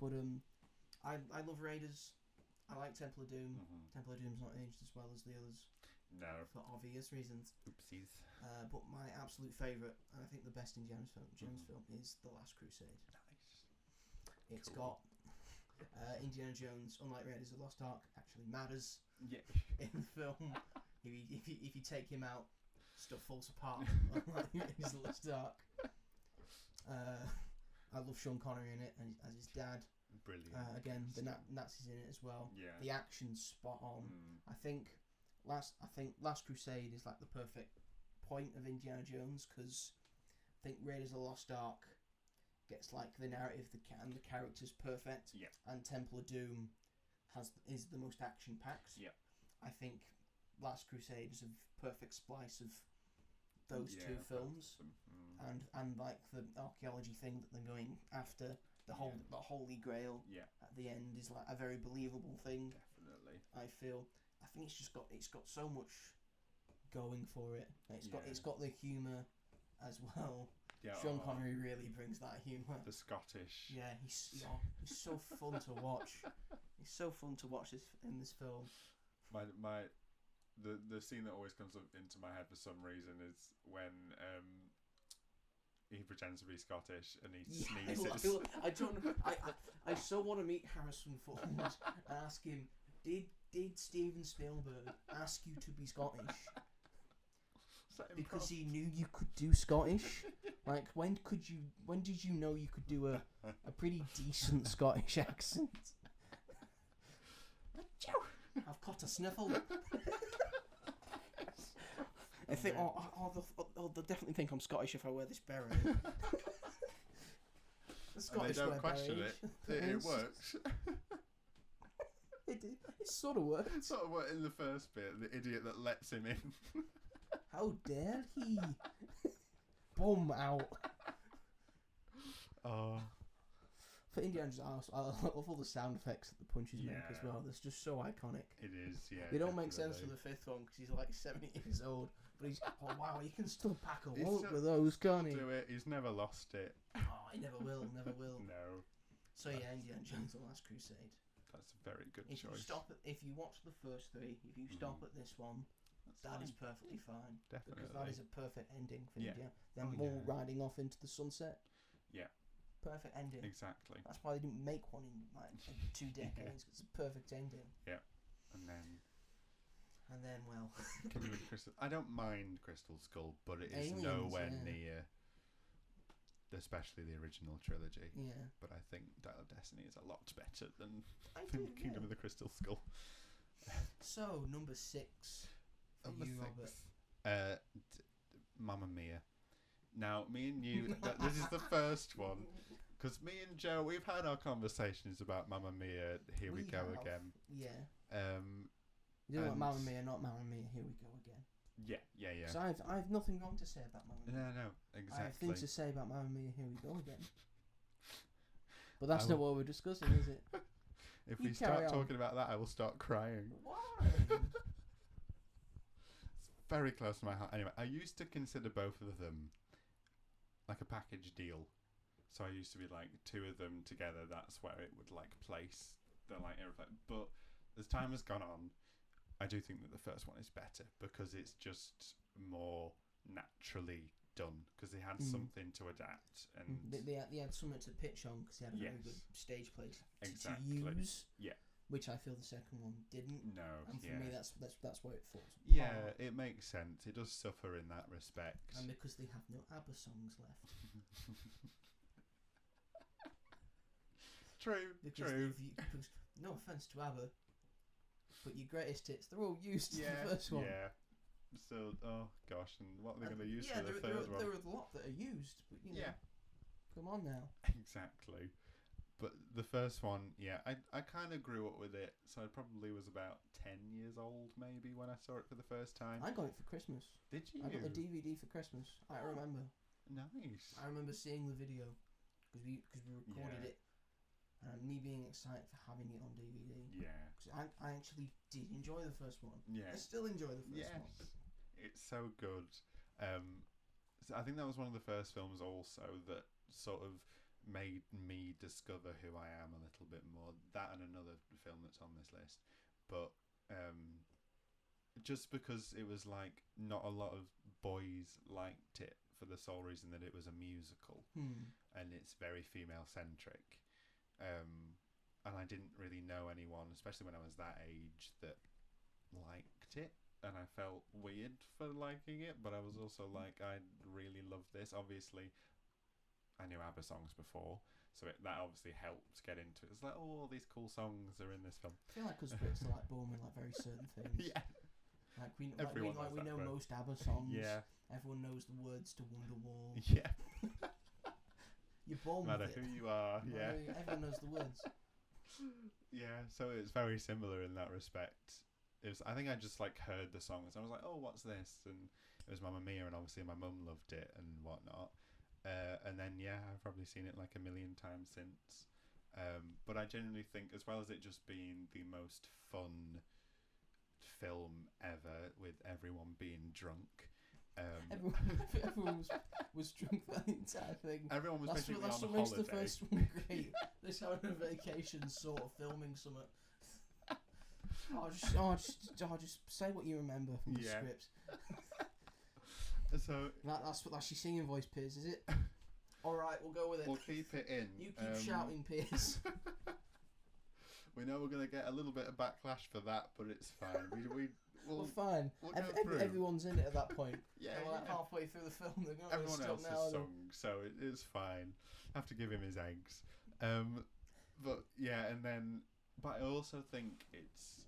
But I love Raiders. I like Temple of Doom. Temple of Doom's not aged as well as the others. No. For obvious reasons. Oopsies. But my absolute favourite, and I think the best Indiana Jones film, is The Last Crusade. Nice. It's got Indiana Jones, unlike Raiders of the Lost Ark, actually matters in the film. If you take him out, stuff falls apart. Unlike Raiders of the Lost Ark. I love Sean Connery in it as his dad. Brilliant. Again, the Nazis in it as well. Yeah. The action's spot on. I think Last Crusade is like the perfect point of Indiana Jones, because I think Raiders of the Lost Ark gets like the narrative and the characters perfect. Yeah. And Temple of Doom is the most action packed. Yeah. I think Last Crusade is a perfect splice of those two films, and like the archaeology thing that they're going after, the Holy Grail at the end is like a very believable thing. Definitely. I think it's got so much going for it. It's got the humour as well. Yeah, Sean Connery really brings that humour. The Scottish. Yeah, he's so fun to watch. He's so fun to watch in this film. The scene that always comes up into my head for some reason is when he pretends to be Scottish and he sneezes. I don't know. I so want to meet Harrison Ford and ask him, did Steven Spielberg ask you to be Scottish? Because he knew you could do Scottish. Like, when did you know you could do a pretty decent Scottish accent? I've caught a sniffle. I think, they'll definitely think I'm Scottish if I wear this beret. The Scottish and they don't wear question beret. it works. It sort of worked. It sort of worked in the first bit, the idiot that lets him in. How dare he? Boom, out. Oh. For Indiana Jones, I love all the sound effects that the punches make as well. That's just so iconic. It is, yeah. They don't make sense for the 5th one because he's like 70 years old. But he's, oh wow, he can still pack a walk with those, can't he? Do it. He's never lost it. Oh, he never will, never will. No. So yeah, Indiana Jones: The Last Crusade. That's a very good choice. If you watch the first 3, if you stop at this one, that is perfectly fine. Definitely. Because that is a perfect ending for India. Them all riding off into the sunset. Yeah. Perfect ending. Exactly. That's why they didn't make one in like 2 decades. It's a perfect ending. Yeah. And then, well, I don't mind Crystal Skull, but it is Aliens, nowhere near, especially the original trilogy. Yeah. But I think Dial of Destiny is a lot better than Kingdom of the Crystal Skull. So, number 6 for you, Robert. Mamma Mia. Now, me and you, this is the first one, because me and Joe, we've had our conversations about Mamma Mia, Here We Go Again. Yeah. You know what, Mamma Mia, not Mamma Mia, Here We Go Again. Yeah. Because I have nothing wrong to say about Mamma Mia. No, exactly. I have things to say about Mamma Mia. Here we go again. But that's not what we're discussing, is it? If we start talking about that, I will start crying. Why? It's very close to my heart. Anyway, I used to consider both of them like a package deal. So I used to be like, two of them together, that's where it would like place the like everything. But as time has gone on, I do think that the first one is better because it's just more naturally done because they had something to adapt and they had something to pitch on because they had a very good stage play to use. Yeah. Which I feel the second one didn't. No. And for me, that's where it falls apart. Yeah, it makes sense. It does suffer in that respect. And because they have no ABBA songs left. True. No offense to ABBA, but your greatest hits, they're all used in the first one. Yeah. So, oh gosh, and what are they going to use for the third one? There are a lot that are used, but you know, come on now. Exactly. But the first one, I kind of grew up with it, so I probably was about 10 years old maybe when I saw it for the first time. I got it for Christmas. Did you? I got the DVD for Christmas. I remember. Nice. I remember seeing the video because we recorded it. And me being excited for having it on DVD. Yeah. Because I actually did enjoy the first one. Yeah. I still enjoy the first one. It's so good. So I think that was one of the first films also that sort of made me discover who I am a little bit more. That and another film that's on this list. But just because it was like not a lot of boys liked it for the sole reason that it was a musical. And it's very female centric. And I didn't really know anyone, especially when I was that age, that liked it, and I felt weird for liking it, but I was also like, I really love this. Obviously, I knew ABBA songs before, so that obviously helped get into it. It's like, oh, all these cool songs are in this film. I feel like us Brits are like born with like very certain things. Yeah. Like we know most ABBA songs. Yeah. Everyone knows the words to Wonderwall. Yeah. You're born no matter with it. who you are. Yeah. Everyone knows the words. Yeah, so it's very similar in that respect. I think I just like heard the songs. I was like, oh, what's this? And it was Mamma Mia, and obviously my mum loved it and whatnot. And then I've probably seen it like a million times since. But I genuinely think, as well as it just being the most fun film ever, with everyone being drunk. Everyone was drunk for the entire thing. Everyone was basically on holiday. That's what makes the first one great. They're just having a vacation, sort of filming something. Just say what you remember from the script. So that's your singing voice, Piers, is it? All right, we'll go with it. We'll keep it in. You keep shouting, Piers. We know we're gonna get a little bit of backlash for that, but it's fine. We're fine. Everyone's in it at that point. Yeah, they're like halfway through the film. They're going everyone to else stop now. has sung, so it's fine. I have to give him his eggs. But I also think it's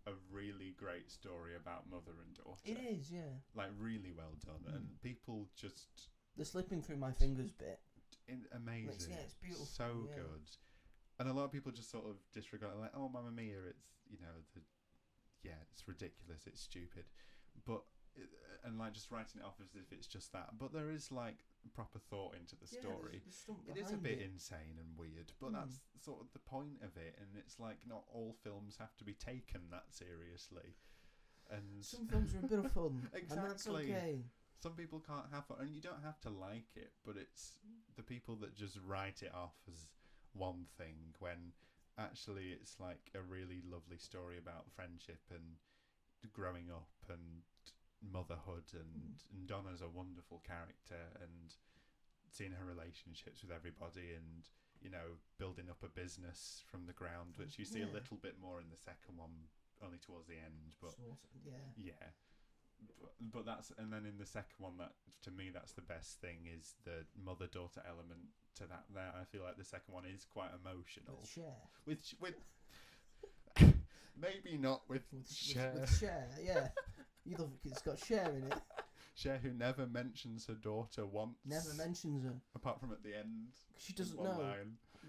a really great story about mother and daughter. It is, yeah. Like really well done, and people just the slipping through my fingers bit. Amazing. It's beautiful. So good. And a lot of people just sort of disregard, like, oh, Mamma Mia, it's it's ridiculous, it's stupid, and like just writing it off as if it's just that. But there is like proper thought into the story. It is a bit insane and weird, but that's sort of the point of it. And it's like not all films have to be taken that seriously. And some films are a bit of fun, exactly. And that's okay. Some people can't have fun, and you don't have to like it, but it's the people that just write it off as one thing when actually it's like a really lovely story about friendship and growing up and motherhood, and Donna's a wonderful character, and seeing her relationships with everybody, and building up a business from the ground, which you see a little bit more in the second one, only towards the end, but but that's, and then in the second one, that to me that's the best thing, is the mother-daughter element to that. There, I feel like the second one is quite emotional. With maybe not with Cher. With Cher, yeah. You love it because it's got Cher in it. Cher, who never mentions her daughter once. Never mentions her. Apart from at the end. She doesn't know.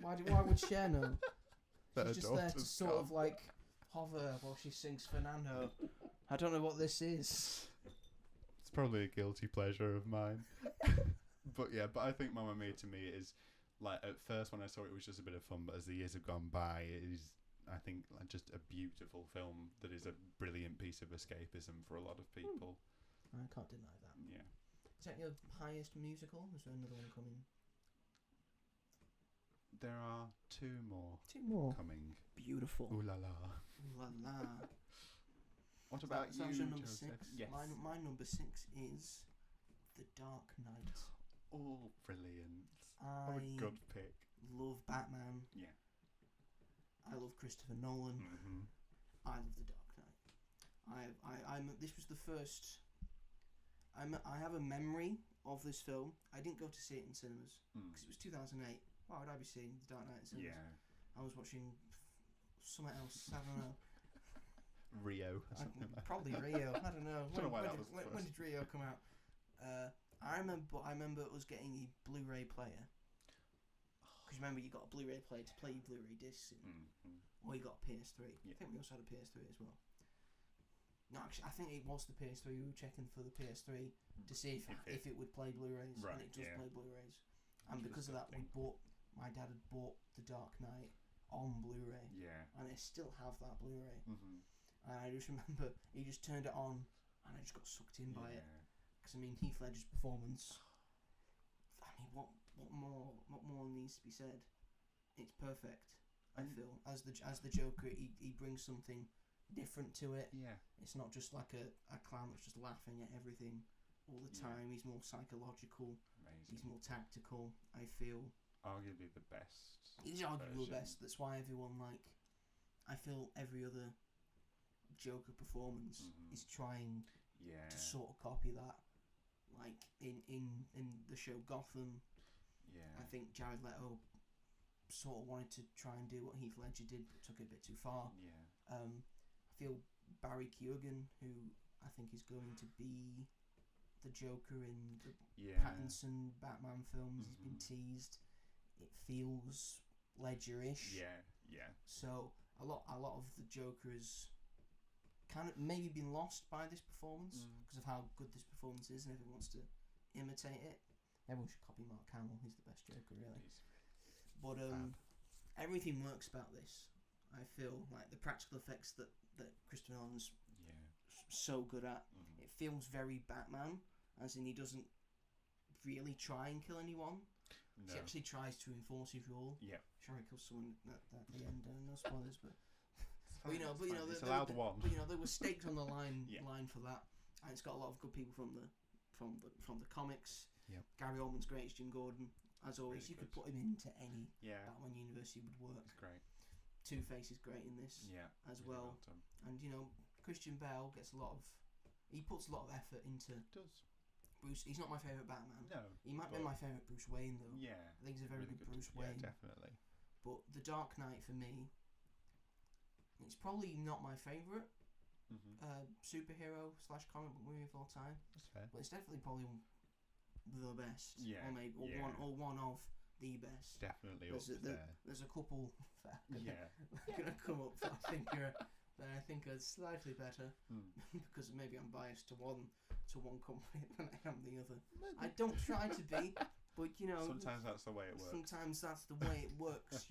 Why would Cher know? She's just there to sort of like hover while she sings Fernando. I don't know what this is. probably a guilty pleasure of mine. But I think Mamma Mia to me is, like, at first when I saw it, it was just a bit of fun, but as the years have gone by, it is, I think, like, just a beautiful film that is a brilliant piece of escapism for a lot of people. I can't deny that. Yeah. Is that your highest musical? Is there another one coming? There are two more coming. Beautiful. Ooh la la. Ooh la la. What about So you, your number Joseph? 6? Yes. My number 6 is The Dark Knight. Oh, brilliant. I What a good pick. love Batman. Yeah. I love Christopher Nolan. Mm-hmm. I love The Dark Knight. I'm. This was the first. I have a memory of this film. I didn't go to see it in cinemas because it was 2008. Why would I be seeing The Dark Knight in cinemas? Yeah. I was watching something else. I don't know. Rio or something like Probably Rio. I don't know. When When did Rio come out? I remember it was getting a Blu-ray player. Because remember, you got a Blu-ray player to play your Blu-ray discs in. Mm-hmm. Or you got a PS3. Yeah. I think we also had a PS3 as well. No, actually, I think it was the PS3. We were checking for the PS3 to see if it would play Blu-rays, right, and it does play Blu-rays. And because of that, my dad had bought The Dark Knight on Blu-ray. Yeah. And I still have that Blu-ray. Mm-hmm. And I just remember he just turned it on, and I just got sucked in by it. Because I mean, Heath Ledger's performance. I mean, what more needs to be said? It's perfect. I feel as the Joker, he brings something different to it. Yeah. It's not just like a clown that's just laughing at everything all the time. He's more psychological. Amazing. He's more tactical. I feel Arguably the best. he's arguably the version. best. That's why everyone I feel every other Joker performance is trying to sort of copy that. Like in the show Gotham, I think Jared Leto sort of wanted to try and do what Heath Ledger did, but took it a bit too far. I feel Barry Keoghan, who I think is going to be the Joker in the Pattinson Batman films, has been teased. It feels Ledger-ish. Yeah. So a lot of the Joker has kind of maybe been lost by this performance because of how good this performance is, and everyone wants to imitate it. Everyone should copy Mark Hamill. He's the best Joker, really. But everything works about this. I feel like the practical effects that Christopher Nolan's so good at. It feels very Batman, as in he doesn't really try and kill anyone. No. He actually tries to enforce his rule. Yeah. Sure, he kills someone at the end. No spoilers, but. But it's allowed one. But there were stakes on the line for that, and it's got a lot of good people from the comics. Yeah. Gary Oldman's great as Jim Gordon, as always. Really you could put him into any Batman universe, he would work. It's great. Two-Face is great in this, as really well. And Christian Bale puts a lot of effort into. Does. Bruce. He's not my favourite Batman. No. He might be my favourite Bruce Wayne though. Yeah. I think he's a very good Bruce Wayne. Yeah, definitely. But The Dark Knight for me. It's probably not my favourite superhero / comic book movie of all time. That's fair. But it's definitely probably the best. Yeah. Or maybe one of the best. Definitely there's a couple that are gonna come up that I think are slightly better because maybe I'm biased to one company than I am the other. I don't try to be, but sometimes that's the way it works. Sometimes that's the way it works,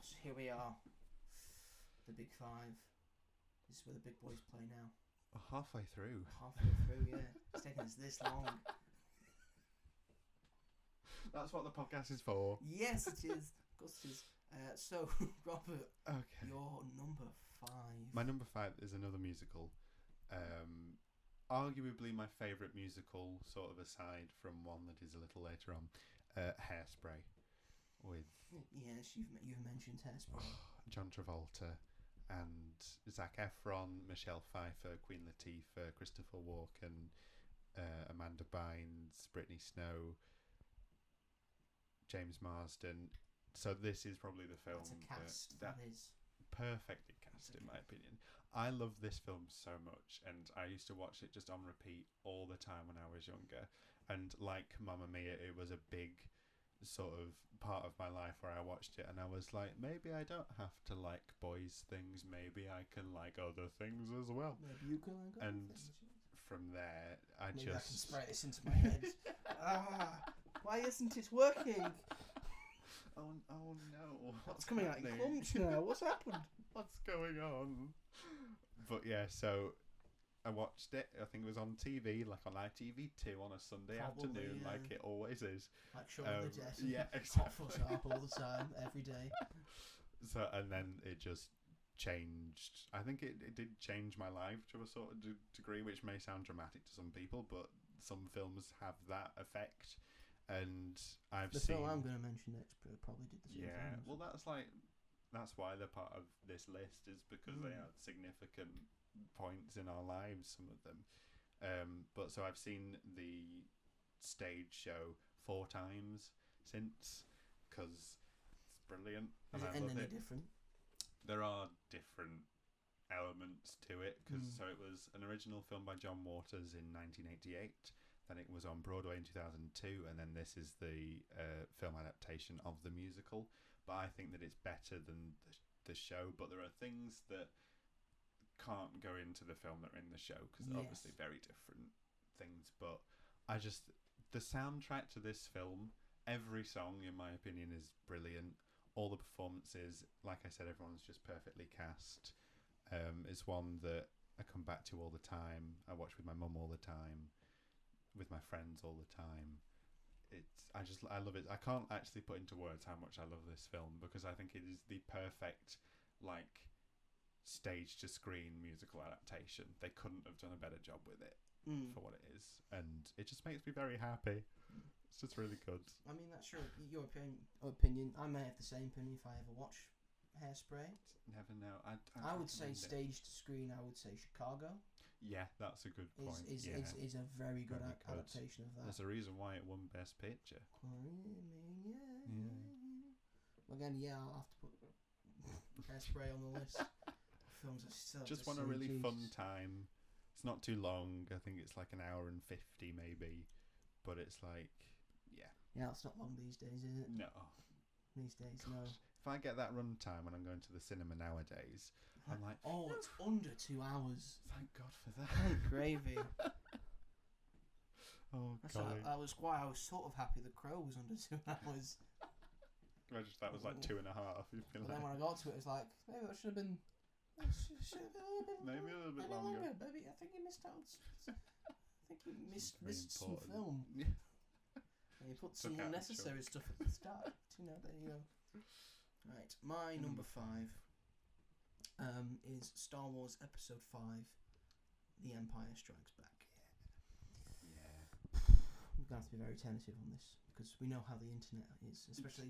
So here we are. The Big Five. This is where the big boys play now. Halfway through, yeah. It's taken us this long. That's what the podcast is for. Yes, it is. Of course it is. So, Robert, your number 5. My number 5 is another musical. Arguably my favourite musical, sort of aside from one that is a little later on, Hairspray. With yes, you've mentioned Hairspray. John Travolta and Zac Efron, Michelle Pfeiffer, Queen Latifah, Christopher Walken, Amanda Bynes, Brittany Snow, James Marsden. So this is probably the film That's a cast. That is perfectly cast in my opinion. I love this film so much, and I used to watch it just on repeat all the time when I was younger. And like Mamma Mia, it was a big sort of part of my life where I watched it and I was like, maybe I don't have to like boys things, maybe I can like other things as well. Maybe you can like other things. from there, Maybe I can spray this into my head. Why isn't it working? Oh no! What's coming out in clumps now? What's happened? What's going on? But yeah, so I watched it. I think it was on TV, like on ITV2 on a Sunday afternoon, like it always is. Like Shaun of the Dead. Yeah, exactly. Hot fuzz up all the time, every day. So, and then it just changed. I think it did change my life to a sort of degree, which may sound dramatic to some people, but some films have that effect. And I've seen... The film I'm going to mention next probably did the same thing. Yeah, well, that's why they're part of this list, is because they are significant points in our lives, some of them. But so I've seen the stage show 4 times since, because it's brilliant. Is it any different? There are different elements to it, because so it was an original film by John Waters in 1988. Then it was on Broadway in 2002, and then this is the film adaptation of the musical. But I think that it's better than the show. But there are things that can't go into the film that are in the show, because they're obviously very different things. But the soundtrack to this film, every song, in my opinion, is brilliant. All the performances, like I said, everyone's just perfectly cast. It's one that I come back to all the time. I watch with my mum all the time, with my friends all the time. I love it. I can't actually put into words how much I love this film, because I think it is the perfect, like, stage to screen musical adaptation. They couldn't have done a better job with it for what it is, and it just makes me very happy. It's just really good. I mean, that's your opinion. I may have the same opinion if I ever watch Hairspray. Never know. I would say stage to screen. I would say Chicago. Yeah, that's a good point. Is a very good adaptation of that. There's a reason why it won Best Picture. Well, again, I'll have to put Hairspray on the list. Films are so just want a really fun time. It's not too long. I think it's like an hour and 50 maybe, but it's like, yeah, it's not long these days, is it? No, these days. Gosh. No. If I get that run time when I'm going to the cinema nowadays, I'm like, it's under 2 hours. Thank God for that. Thank gravy. Oh God. I was sort of happy The Crow was under 2 hours. That was like 2.5. But then when I got to it, it's like, maybe it should have been. Maybe a little bit longer. Maybe I think you missed out. I think you missed some film. Yeah. And you put some unnecessary stuff at the start. There you go. Right, my number 5 is Star Wars Episode 5, The Empire Strikes Back. Yeah. We're going to have to be very tentative on this, because we know how the internet is, especially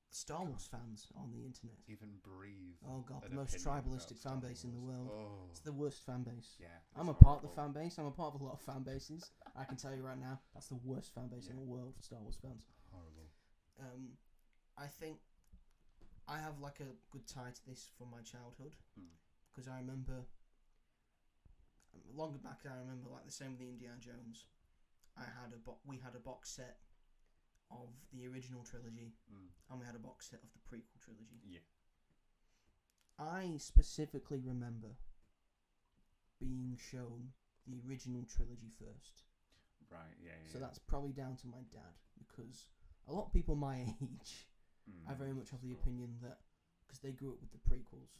Star Wars fans on the internet. Even breathe. Oh God, the most tribalistic fan base in the world. Oh. It's the worst fan base. Yeah. I'm a part of the fan base. I'm a part of a lot of fan bases. I can tell you right now, that's the worst fan base in the world for Star Wars fans. Horrible. I think I have like a good tie to this from my childhood, because I remember longer back. I remember, like, the same with the Indiana Jones. We had a box set of the original trilogy, and we had a box set of the prequel trilogy. Yeah. I specifically remember being shown the original trilogy first. Right. Yeah. So that's probably down to my dad, because a lot of people my age are very much of the opinion that, because they grew up with the prequels,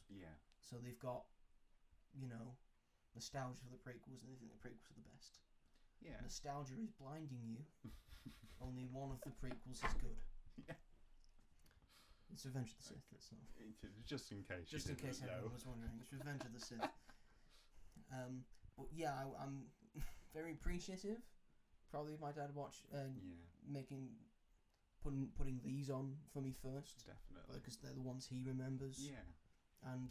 so they've got, nostalgia for the prequels, and they think the prequels are the best. Yeah. Nostalgia is blinding you. Only one of the prequels is good. Yeah. It's Revenge of the Sith. That's not. Just in case. Just in case anyone was wondering, it's Revenge of the Sith. But yeah, I'm very appreciative. Probably if my dad watched putting these on for me first. Definitely. Because they're the ones he remembers. Yeah. And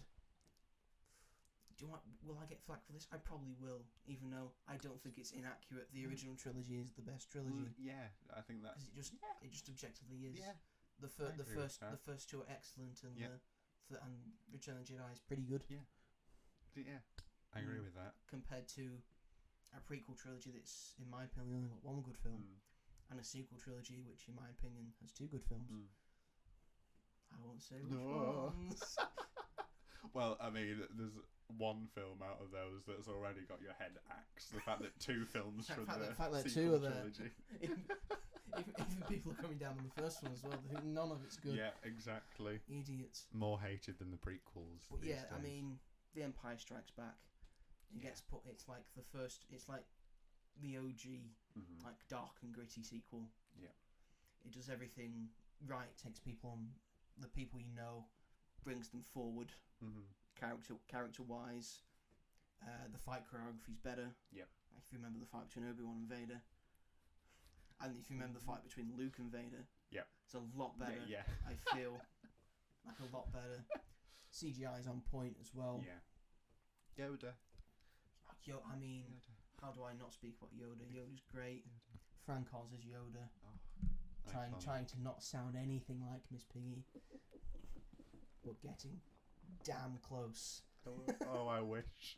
will I get flack for this? I probably will, even though I don't think it's inaccurate. The original trilogy is the best trilogy. Yeah, I think that. Because it just objectively is. Yeah. The first two are excellent, and and Return of the Jedi is pretty good. Yeah. Yeah. I agree with that. Compared to a prequel trilogy that's, in my opinion, only got one good film, and a sequel trilogy which, in my opinion, has 2 good films. I won't say which ones. Well, I mean, there's one film out of those that's already got your head axed. The fact that 2 films from the fact that sequel 2 are there. trilogy. Even people are coming down on the first one as well. They think none of it's good. Yeah, exactly. Idiots. More hated than the prequels. But these yeah, I days. mean, The Empire Strikes Back. It gets put. It's like the first. It's like the OG, like dark and gritty sequel. Yeah. It does everything right. Takes people on, the people you know, brings them forward. Character wise, the fight choreography's better. Yep. Like if you remember the fight between Obi-Wan and Vader, and if you remember the fight between Luke and Vader, yep, it's a lot better. Yeah. I feel like a lot better. CGI is on point as well. Yeah. Yoda. I mean, Yoda. How do I not speak about Yoda? Yoda's great. Frank Oz as Yoda. Oh, trying to not sound anything like Miss Piggy, but getting damn close. Oh, I wish.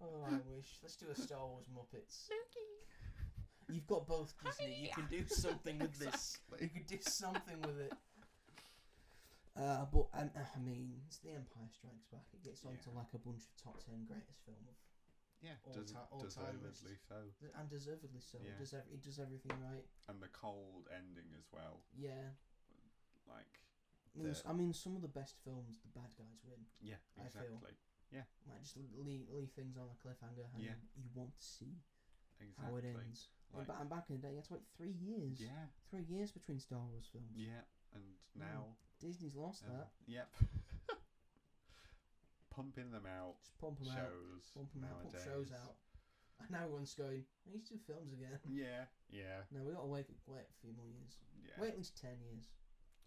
Oh, I wish. Let's do a Star Wars Muppets. You've got both Disney. You can do something with this. You could do something with it. But I mean, it's The Empire Strikes Back. It gets onto like a bunch of top 10 greatest film of deservedly so. And deservedly so. Yeah. It does everything right. And the cold ending as well. Yeah. Like. I mean, some of the best films, the bad guys win. Yeah, exactly. I feel. Yeah. Like just leave things on a cliffhanger, and you want to see how it ends. Like, and back in the day, it's like 3 years. Yeah. 3 years between Star Wars films. Yeah, and now Disney's lost that. Yep. Pumping them out. Just pump them shows out. Pump them out. Put nowadays. shows out. And now everyone's going, I need to do films again. Yeah. No, we got to wait a few more years. Yeah. Wait at least 10 years.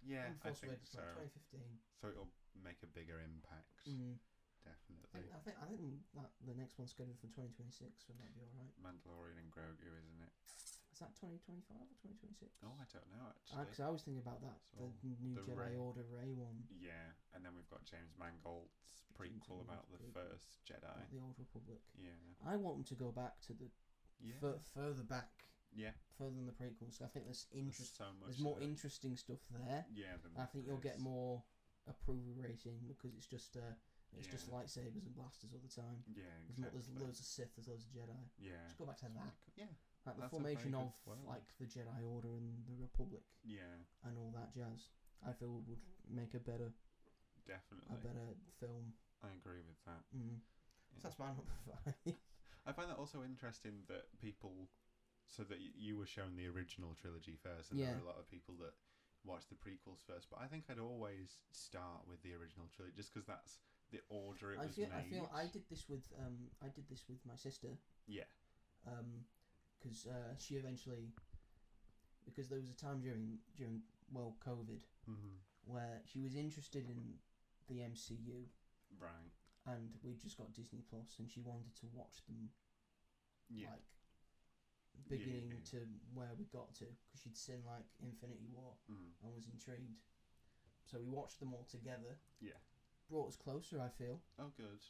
Yeah, I think Awakens, so. Like 2015. So it'll make a bigger impact. Definitely. I think that the next one's scheduled for 2026, so it might be alright. Mandalorian and Grogu, isn't it? Is that 2025 or 2026? Oh, I don't know actually. Because I was thinking about that, So the new the Jedi Order Rey one. Yeah, and then we've got James Mangold's prequel about the first Jedi. The Old Republic. Yeah. I want them to go back to the further back. Yeah. Further than the prequels. So I think there's There's more interesting stuff there. Yeah. I think you'll get more approval rating because it's just just lightsabers and blasters all the time. Yeah, exactly. There's loads of Sith, there's loads of Jedi. Yeah. Just go back to that. Yeah. Like the formation of like the Jedi Order and the Republic. Yeah. And all that jazz. I feel would make a better film. I agree with that. Yeah. So that's my number 5. I find that also interesting that people. So that you were shown the original trilogy first, and there are a lot of people that watch the prequels first. But I think I'd always start with the original trilogy, just because that's the order it was made. I feel I did this with my sister. Yeah. Because she eventually, because there was a time during COVID, where she was interested in the MCU. Right. And we just got Disney Plus, and she wanted to watch them. Yeah. Like. Beginning to where we got to, because she'd seen like Infinity War and was intrigued, so we watched them all together. Yeah, brought us closer. I feel. Oh, good.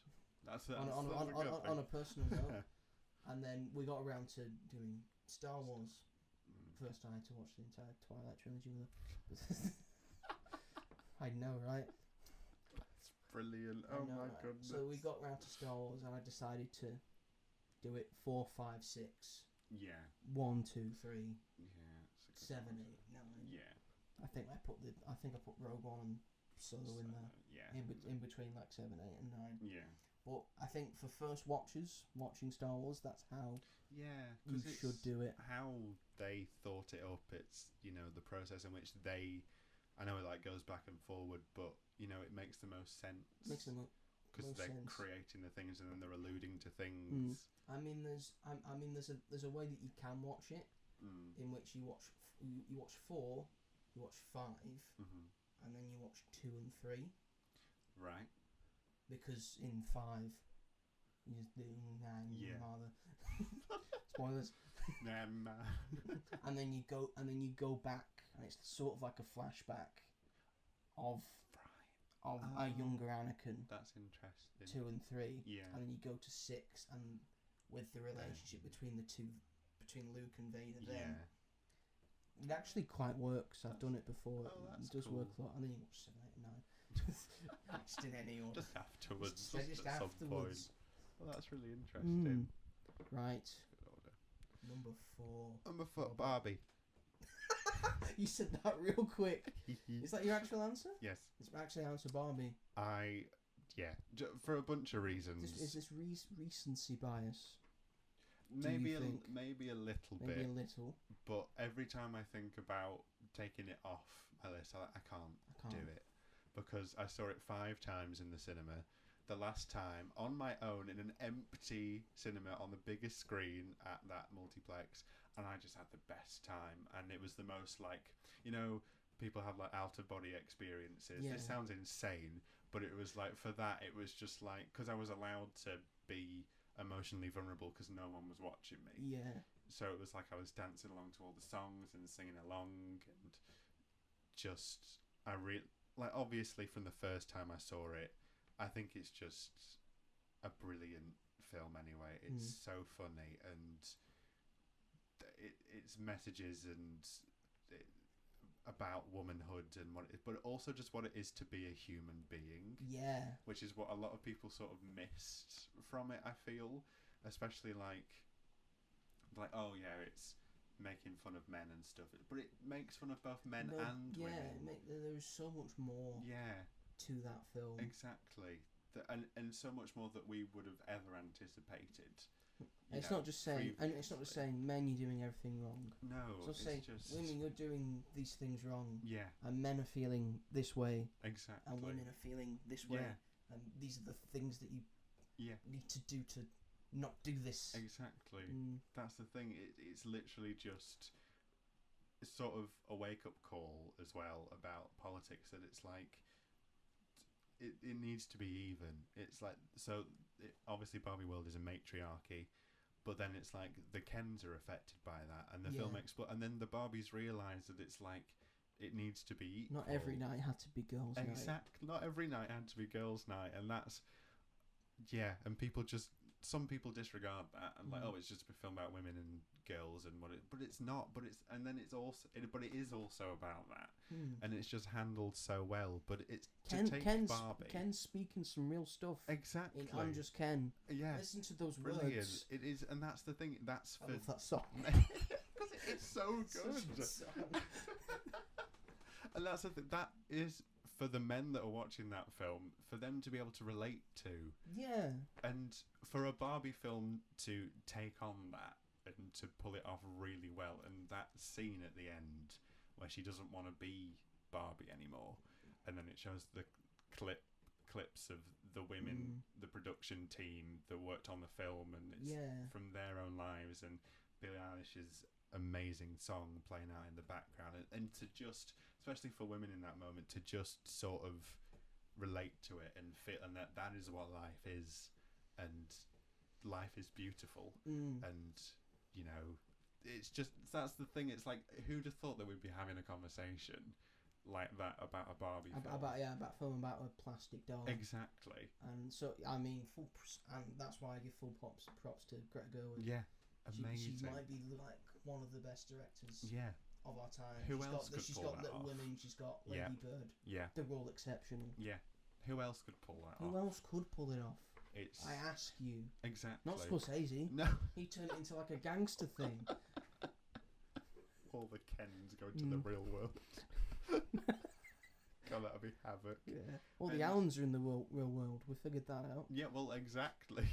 That's on a personal note. And then we got around to doing Star Wars. First, I had to watch the entire Twilight trilogy with her. I know, right? That's brilliant. Oh my goodness. So we got round to Star Wars, and I decided to do it 4, 5, 6. Yeah. 1, 2, 3. Yeah. 7, 8, 9. Yeah. I think I put Rogue One and Solo in there. Yeah. In between like 7, 8, and 9. Yeah. But I think for first watchers watching Star Wars, that's how. Yeah. You should do it. How they thought it up. It's the process in which they. I know it like goes back and forward, but it makes the most sense. Because they're creating the things and then they're alluding to things. I mean, there's a way that you can watch it, in which you watch 4, you watch 5, and then you watch 2 and 3. Right. Because in 5, you just do rather spoilers. and then you go back, and it's sort of like a flashback of a younger Anakin. That's interesting. 2 and 3. Yeah. And then you go to 6, and with the relationship between the two, between Luke and Vader, then it actually quite works. I've done it before. It does work a lot. And then you watch 7, 8, and 9. Just in any order. Just afterwards. Just at some point. afterwards. Well, that's really interesting. Right. Good order. Number 4. Number 4, Barbie. You said that real quick. Is that your actual answer? Yes. It's actually answer Barbie. For a bunch of reasons. Is this recency bias? Maybe you think? maybe a little bit. Maybe a little. But every time I think about taking it off my list, I can't do it. Because I saw it 5 times in the cinema. The last time, on my own, in an empty cinema on the biggest screen at that multiplex, and I just had the best time. And it was the most, like, you know, people have, like, out-of-body experiences. Yeah. This sounds insane, but it was, like, for that, it was just, like, because I was allowed to be emotionally vulnerable because no one was watching me. Yeah. So it was like I was dancing along to all the songs and singing along, and just, like, obviously from the first time I saw it, I think it's just a brilliant film anyway. It's so funny, and its messages and about womanhood and what it is, but also just what it is to be a human being. Yeah. Which is what a lot of people sort of missed from it, I feel. Especially like, oh yeah, it's making fun of men and stuff. But it makes fun of both men and women. Yeah, there is so much more to that film. Exactly. And so much more that we would have ever anticipated. It's not just saying, and it's not just saying, men, you're doing everything wrong. No, it's saying, just women, you're doing these things wrong. Yeah. And men are feeling this way. Exactly. And women are feeling this way. Yeah. And these are the things that you need to do to not do this. Exactly. That's the thing. It's literally just sort of a wake-up call as well about politics, that it's like, it needs to be even. It's like, obviously Barbie World is a matriarchy, but then it's like the Kens are affected by that, and the film and then the Barbies realise that it's like, it needs to be equal. Not every night had to be girls' night. Exactly. Not every night had to be girls' night, and that's, and some people disregard that and like, oh, it's just a film about women and girls and but it's not. But it is also about that, and it's just handled so well. But it's Barbie. Ken's speaking some real stuff. Exactly. I'm just Ken. Yeah. Listen to those Brilliant. words. It is, and that's the thing. That's for I love that song. Because it's so good. Such a good song. And that's the thing. That is for the men that are watching that film, for them to be able to relate to. Yeah. And for a Barbie film to take on that and to pull it off really well, and that scene at the end where she doesn't want to be Barbie anymore, and then it shows the clips of the women, the production team that worked on the film, and it's from their own lives, and Billie Eilish's amazing song playing out in the background, and to just, especially for women in that moment, to just sort of relate to it and feel, and that is what life is, and life is beautiful, and you know, it's just, that's the thing. It's like, who'd have thought that we'd be having a conversation like that about a Barbie film? About a film about a plastic doll. Exactly. And so I mean, and that's why I give full props to Greta Gerwig. Yeah, amazing. She might be like one of the best directors. Yeah. Of our time. Who else could she's pull got that Little off? Women. She's got Lady Bird. Yeah. They're all exceptional. Yeah. Who else could pull that off? Who else could pull it off? I ask you. Exactly. Not Scorsese. No. He turned it into like a gangster thing. All the Kens go to the real world. God, that'd be havoc. Yeah. All the Allens are in the real world. We figured that out. Yeah, well, exactly.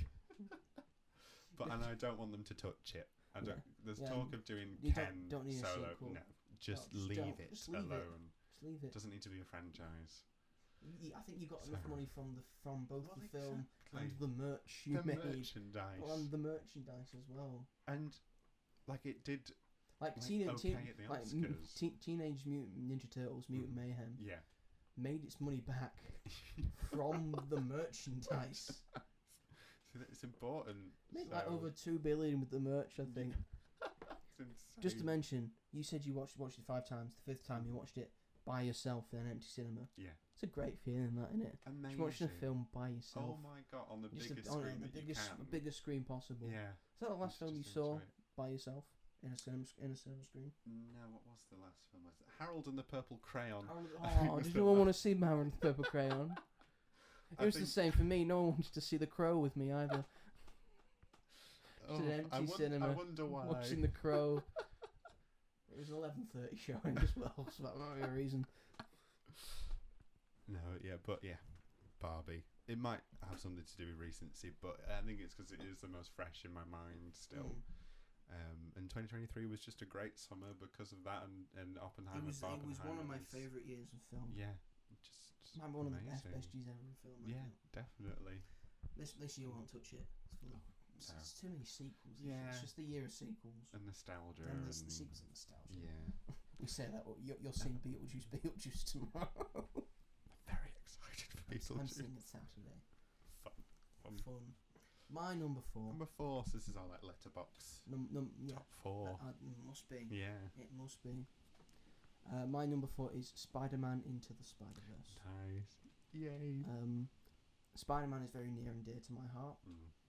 And I don't want them to touch it. I don't. There's talk of doing Ken don't need solo. a sequel. No, just leave it alone. Just leave it. Doesn't need to be a franchise. I think you got enough money from both the film exactly. and the merch you made. Merchandise. And the merchandise as well. And like it did. Like Teenage Mutant Ninja Turtles, Mutant Mayhem. Yeah. Made its money back from the merchandise. So it's important. Made like over $2 billion with the merch, I think. It's insane. Just to mention, you said you watched it 5 times. The 5th time you watched it by yourself in an empty cinema. Yeah. It's a great feeling, that, isn't it? Amazing. Just watching a film by yourself. Oh my god, on the biggest screen the biggest screen possible. Yeah. Is that the last film you saw by yourself? in a cinema screen. No, what was the last film? Was it Harold and the Purple Crayon? Oh, did no one want to see Harold and the Purple Crayon? It was the same for me. No one wanted to see The Crow with me either. It's an empty cinema. I wonder why. Watching The Crow. It was an 11:30 showing as well, so that might be a reason. No, Barbie. It might have something to do with recency, but I think it's because it is the most fresh in my mind still. And 2023 was just a great summer because of that, and Oppenheimer. It was one of my favourite years of film. Yeah, might be one of the best years ever in film. Yeah, definitely. This year won't touch it. It's too many sequels. Yeah. It's just the year of sequels. And nostalgia. And the sequels and nostalgia. Yeah. We say that, you're seeing Beetlejuice tomorrow. I'm very excited for Beetlejuice. I'm seeing it Saturday. Fun. My number 4. Number 4, so this is our like letterbox. Top 4. It must be. Yeah. It must be. My number 4 is Spider-Man Into the Spider-Verse. Nice. Yay. Spider-Man is very near and dear to my heart.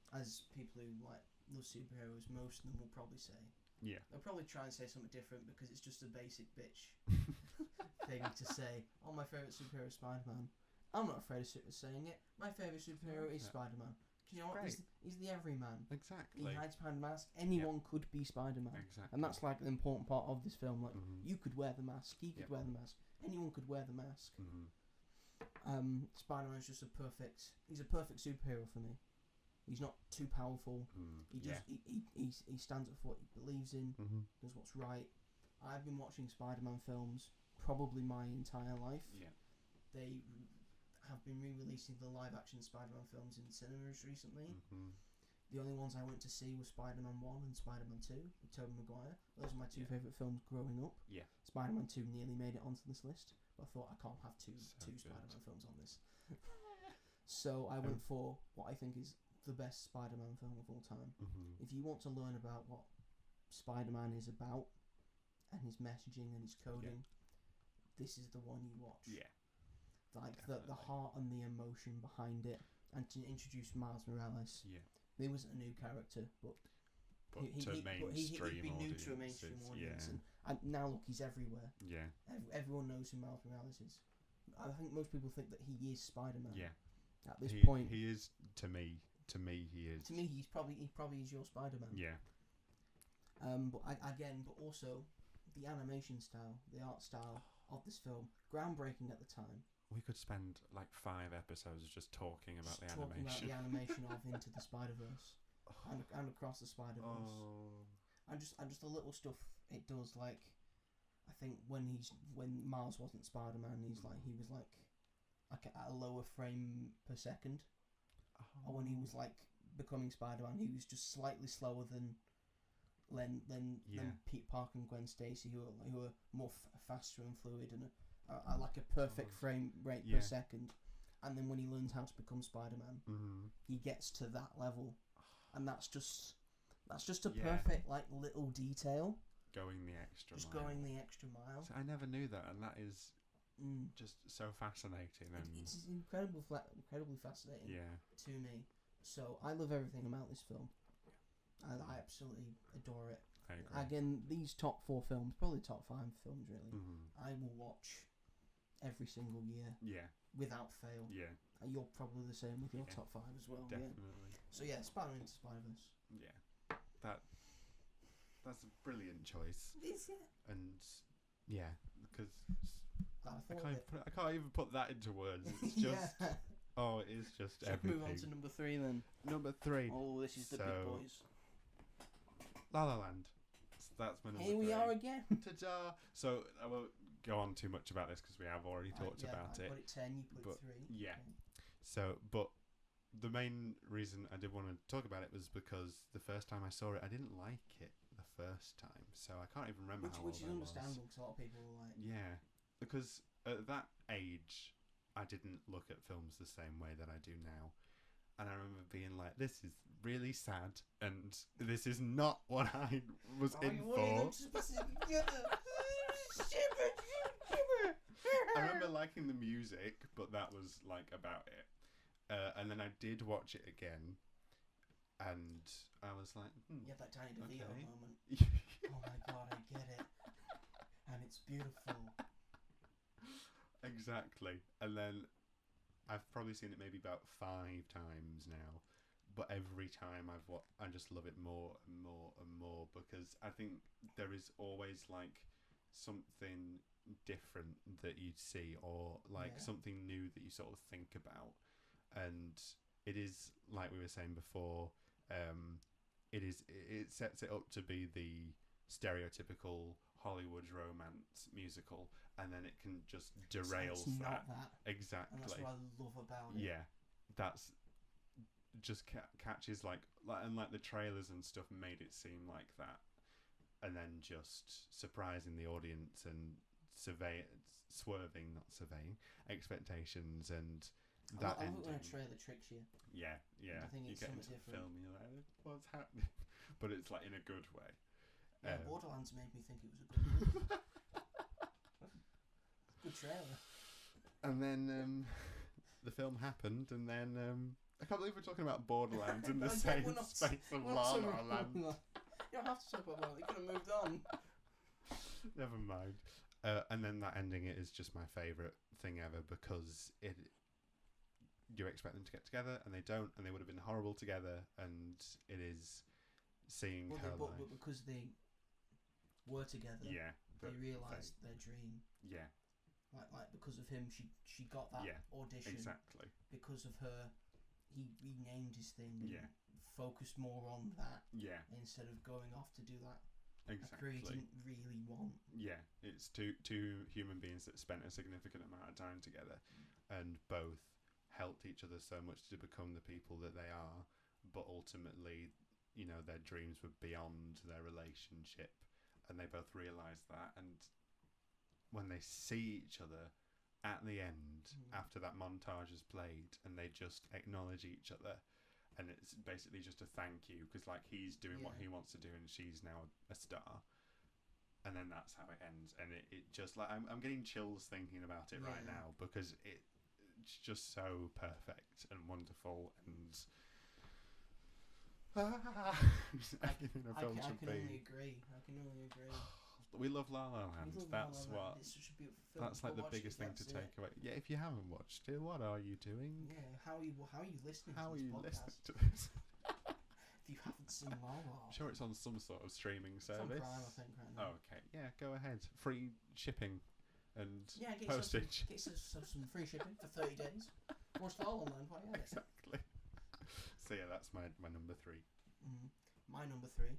As people who like love superheroes, most of them will probably say. Yeah. They'll probably try and say something different because it's just a basic bitch thing to say. Oh, my favourite superhero is Spider-Man. I'm not afraid of saying it. My favourite superhero is Spider-Man. Because you know what? He's the everyman. Exactly. He hides behind a mask. Anyone could be Spider-Man. Exactly. And that's like an important part of this film. Like, you could wear the mask. He could wear the mask. Anyone could wear the mask. Spider-Man's just he's a perfect superhero for me. He's not too powerful. He stands up for what he believes in, does what's right. I've been watching Spider-Man films probably my entire life. Yeah. They have been re-releasing the live-action Spider-Man films in cinemas recently. The only ones I went to see were Spider-Man 1 and Spider-Man 2 with Tobey Maguire. Those are my two favourite films growing up. Yeah. Spider-Man 2 nearly made it onto this list, but I thought I can't have two Spider-Man films on this. So I went for what I think is the best Spider-Man film of all time. If you want to learn about what Spider-Man is about and his messaging and his coding, this is the one you watch. Yeah. Like the heart and the emotion behind it, and to introduce Miles Morales. Yeah. He wasn't a new character, but he'd be new to a mainstream audience, and now look, he's everywhere. Yeah. Everyone knows who Miles Morales is. I think most people think that he is Spider-Man. Yeah. At this point, he is to me. To me, he is. To me, he probably is your Spider-Man. Yeah. But also the animation style, the art style of this film, groundbreaking at the time. We could spend like 5 episodes just talking about the animation. Talking about the animation of Into the Spider-Verse and Across the Spider-Verse. And just the little stuff it does. Like, I think when Miles wasn't Spider-Man, he was like at a lower frame per second. Or when he was like becoming Spider-Man, he was just slightly slower than Pete Parker and Gwen Stacy, who are more faster and fluid and like a perfect frame rate per second. And then when he learns how to become Spider-Man, he gets to that level, and that's just a perfect like little detail. Going the extra mile. So I never knew that, and that is just so fascinating. And it's incredibly fascinating to me. So I love everything about this film. I absolutely adore it. I agree. Again, these top 4 films, probably top 5 films really, I will watch every single year. Yeah. Without fail. Yeah. And you're probably the same with your top 5 as well. Definitely. Yeah. So Spider-Man Into Spider-Verse. Yeah. That's a brilliant choice. It is, yeah. And because I can't even put that into words. It's just it is just everything. Move on to number 3 then. Number 3. Oh, this is the big boys. La La Land. So that's my number 3. Here we are again. Ta-da! So I won't go on too much about this because we have already talked about it. I put it 10, you put it 3. Yeah. Okay. So, but the main reason I did want to talk about it was because the first time I saw it, I didn't like it the first time. So I can't even remember how old I was. Which is understandable because a lot of people were like... Yeah. Because at that age, I didn't look at films the same way that I do now. And I remember being like, this is really sad, and this is not what I was in for. I remember liking the music, but that was like about it. And then I did watch it again, And I was like, You had that Danny DeVito okay. moment. Oh my god, I get it. And it's beautiful. Exactly. And then I've probably seen it maybe about 5 times now. But every time I just love it more and more and more, because I think there is always like something different that you see, or like something new that you sort of think about. And it is, like we were saying before, it sets it up to be the stereotypical Hollywood romance musical, and then it can just derail it's not that. Exactly. And that's what I love about it. Yeah, that's just catches like and like the trailers and stuff made it seem like that, and then just surprising the audience and swerving, not surveying, expectations. And that I love it when a trailer tricks you. Yeah. I think You it's get something into the different. film, you're like, what's happening? But it's like in a good way. Yeah, Borderlands made me think it was a good movie. Good trailer. And then the film happened, and then I can't believe we're talking about Borderlands in the same space of La La Land. You don't have to talk about that. You could have moved on. Never mind. And then that ending is just my favourite thing ever, because you expect them to get together, and they don't, and they would have been horrible together. And it is seeing her life. But because they were together, they realised their dream. Yeah. Like because of him, she got that audition. Exactly. Because of her, he renamed his thing. Yeah. Focused more on that. Yeah. Instead of going off to do that. Exactly. He didn't really want. Yeah, it's two human beings that spent a significant amount of time together, and both helped each other so much to become the people that they are. But ultimately, their dreams were beyond their relationship, and they both realised that. And when they see each other at the end, after that montage is played, and they just acknowledge each other, and it's basically just a thank you, because like he's doing what he wants to do, and she's now a star. And then that's how it ends, and it just like I'm getting chills thinking about it right now, because it's just so perfect and wonderful, and everything a film should be. I can only agree. We love La La Land. That's what. It's such a beautiful film. That's like the biggest thing to take away. Yeah, if you haven't watched it, what are you doing? Yeah, how are you listening? How to are this you podcast? listening to this? If you haven't seen La La, I'm sure it's on some sort of streaming it's on service. Prime, I think, right now. Oh, okay. Yeah, go ahead. Free shipping and get postage. Get some free shipping for 30 days. Watch La La Land while you're at it. Exactly. So yeah, that's my number 3. My number 3.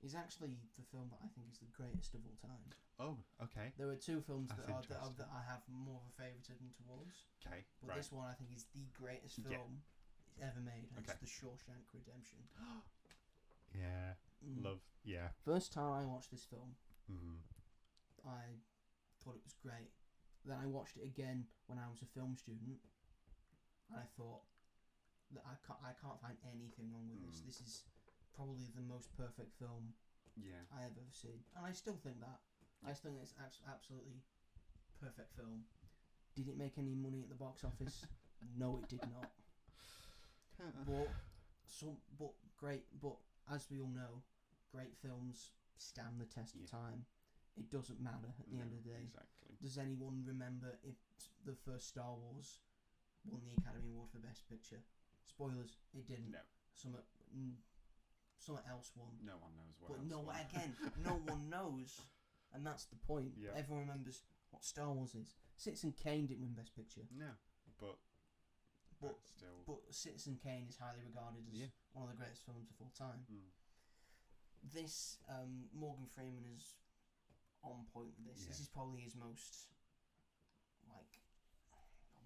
Is actually the film that I think is the greatest of all time. Oh, okay. There are 2 films that I have more of a favouritism towards. Okay, but this one I think is the greatest film ever made. And it's The Shawshank Redemption. Yeah, love. Yeah. First time I watched this film, I thought it was great. Then I watched it again when I was a film student, and I thought that I can't find anything wrong with this. This is probably the most perfect film I have ever seen, and I still think that. I still think it's absolutely perfect film. Did it make any money at the box office? No, it did not. But as we all know, great films stand the test of time. It doesn't matter at the end of the day. Exactly. Does anyone remember if the first Star Wars won the Academy Award for Best Picture? Spoilers, it didn't. No. Something else won. No one knows what else won. Again, no one knows. And that's the point. Yeah. Everyone remembers what Star Wars is. Citizen Kane didn't win Best Picture. No, but still. But Citizen Kane is highly regarded as one of the greatest films of all time. This, Morgan Freeman is on point with this. This is probably his most,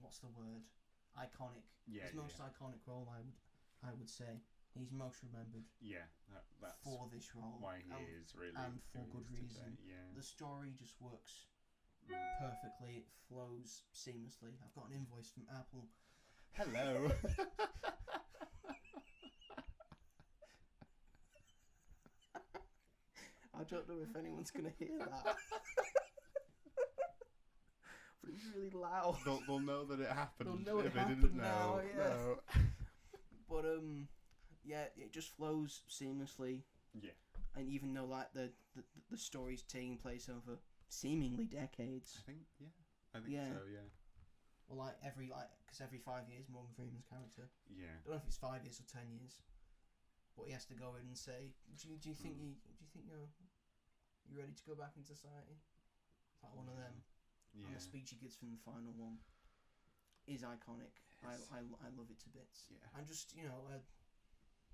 what's the word? Iconic. His most iconic role, I would say. He's most remembered. Yeah, that's for this role. Why he is really, and for good reason. Yeah. The story just works perfectly. It flows seamlessly. I've got an invoice from Apple. Hello. I don't know if anyone's gonna hear that. But it's really loud. They'll know that it happened. They'll know if it happened they didn't now, know. yeah. No. But yeah, it just flows seamlessly. Yeah. And even though like the story's taking place over seemingly decades. I think so. Yeah. Well, because every 5 years, Morgan Freeman's character. Yeah. I don't know if it's 5 years or 10 years, but he has to go in and say, "Do you think you're ready to go back into society?" Like one of them. Yeah. And the speech he gives from the final one is iconic. Yes. I love it to bits. Yeah. And just a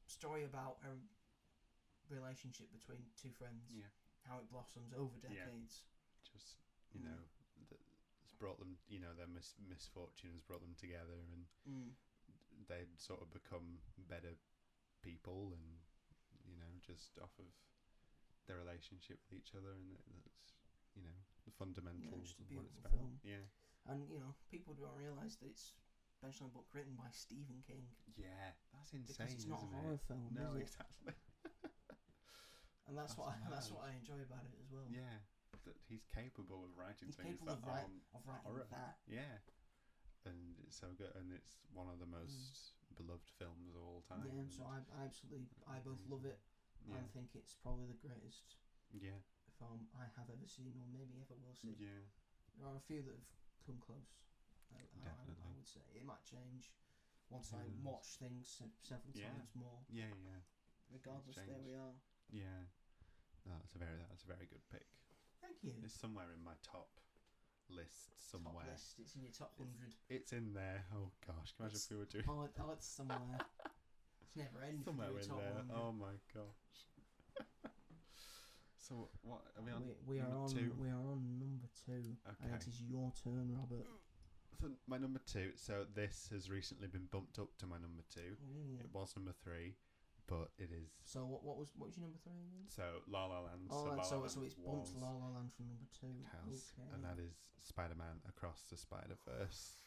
story about a relationship between two friends. Yeah. How it blossoms over decades. Just it's brought them. Their misfortune has brought them together, and they'd sort of become better people, and just off of their relationship with each other, and that's the fundamentals just a of what it's beautiful about. film. Yeah. And people don't realise that it's based on a book written by Stephen King. Yeah, that's insane. Because it's not a isn't horror it? film, No, is it? exactly. And that's what I enjoy about it as well. Yeah, that he's capable of writing He's things capable that of aren't writing horror. that. Yeah, and it's so good, and it's one of the most beloved films of all time. Yeah, so I both love it. Yeah. I think it's probably the greatest Yeah. film I have ever seen, or maybe ever will see. Yeah. There are a few that have come close. I would say it might change once I watch things several times more. Yeah. Regardless, there we are. Yeah. No, that's a very good pick. Thank you. It's somewhere in my top list somewhere. Top list. It's in your top 100. It's in there. Oh gosh, can you imagine if we were doing Oh, it's somewhere. It's never ending. somewhere in top there. 100. Oh my gosh. So what are we on? We are number on. 2? We are on number 2. Okay. And it is your turn, Robert. So my number 2. So this has recently been bumped up to my number 2. Ooh. It was number 3, but it is. So what was your number 3 again? So La La Land. Oh, so it's bumped La La Land from number 2. House, Okay. and that is Spider-Man Across the Spider-Verse.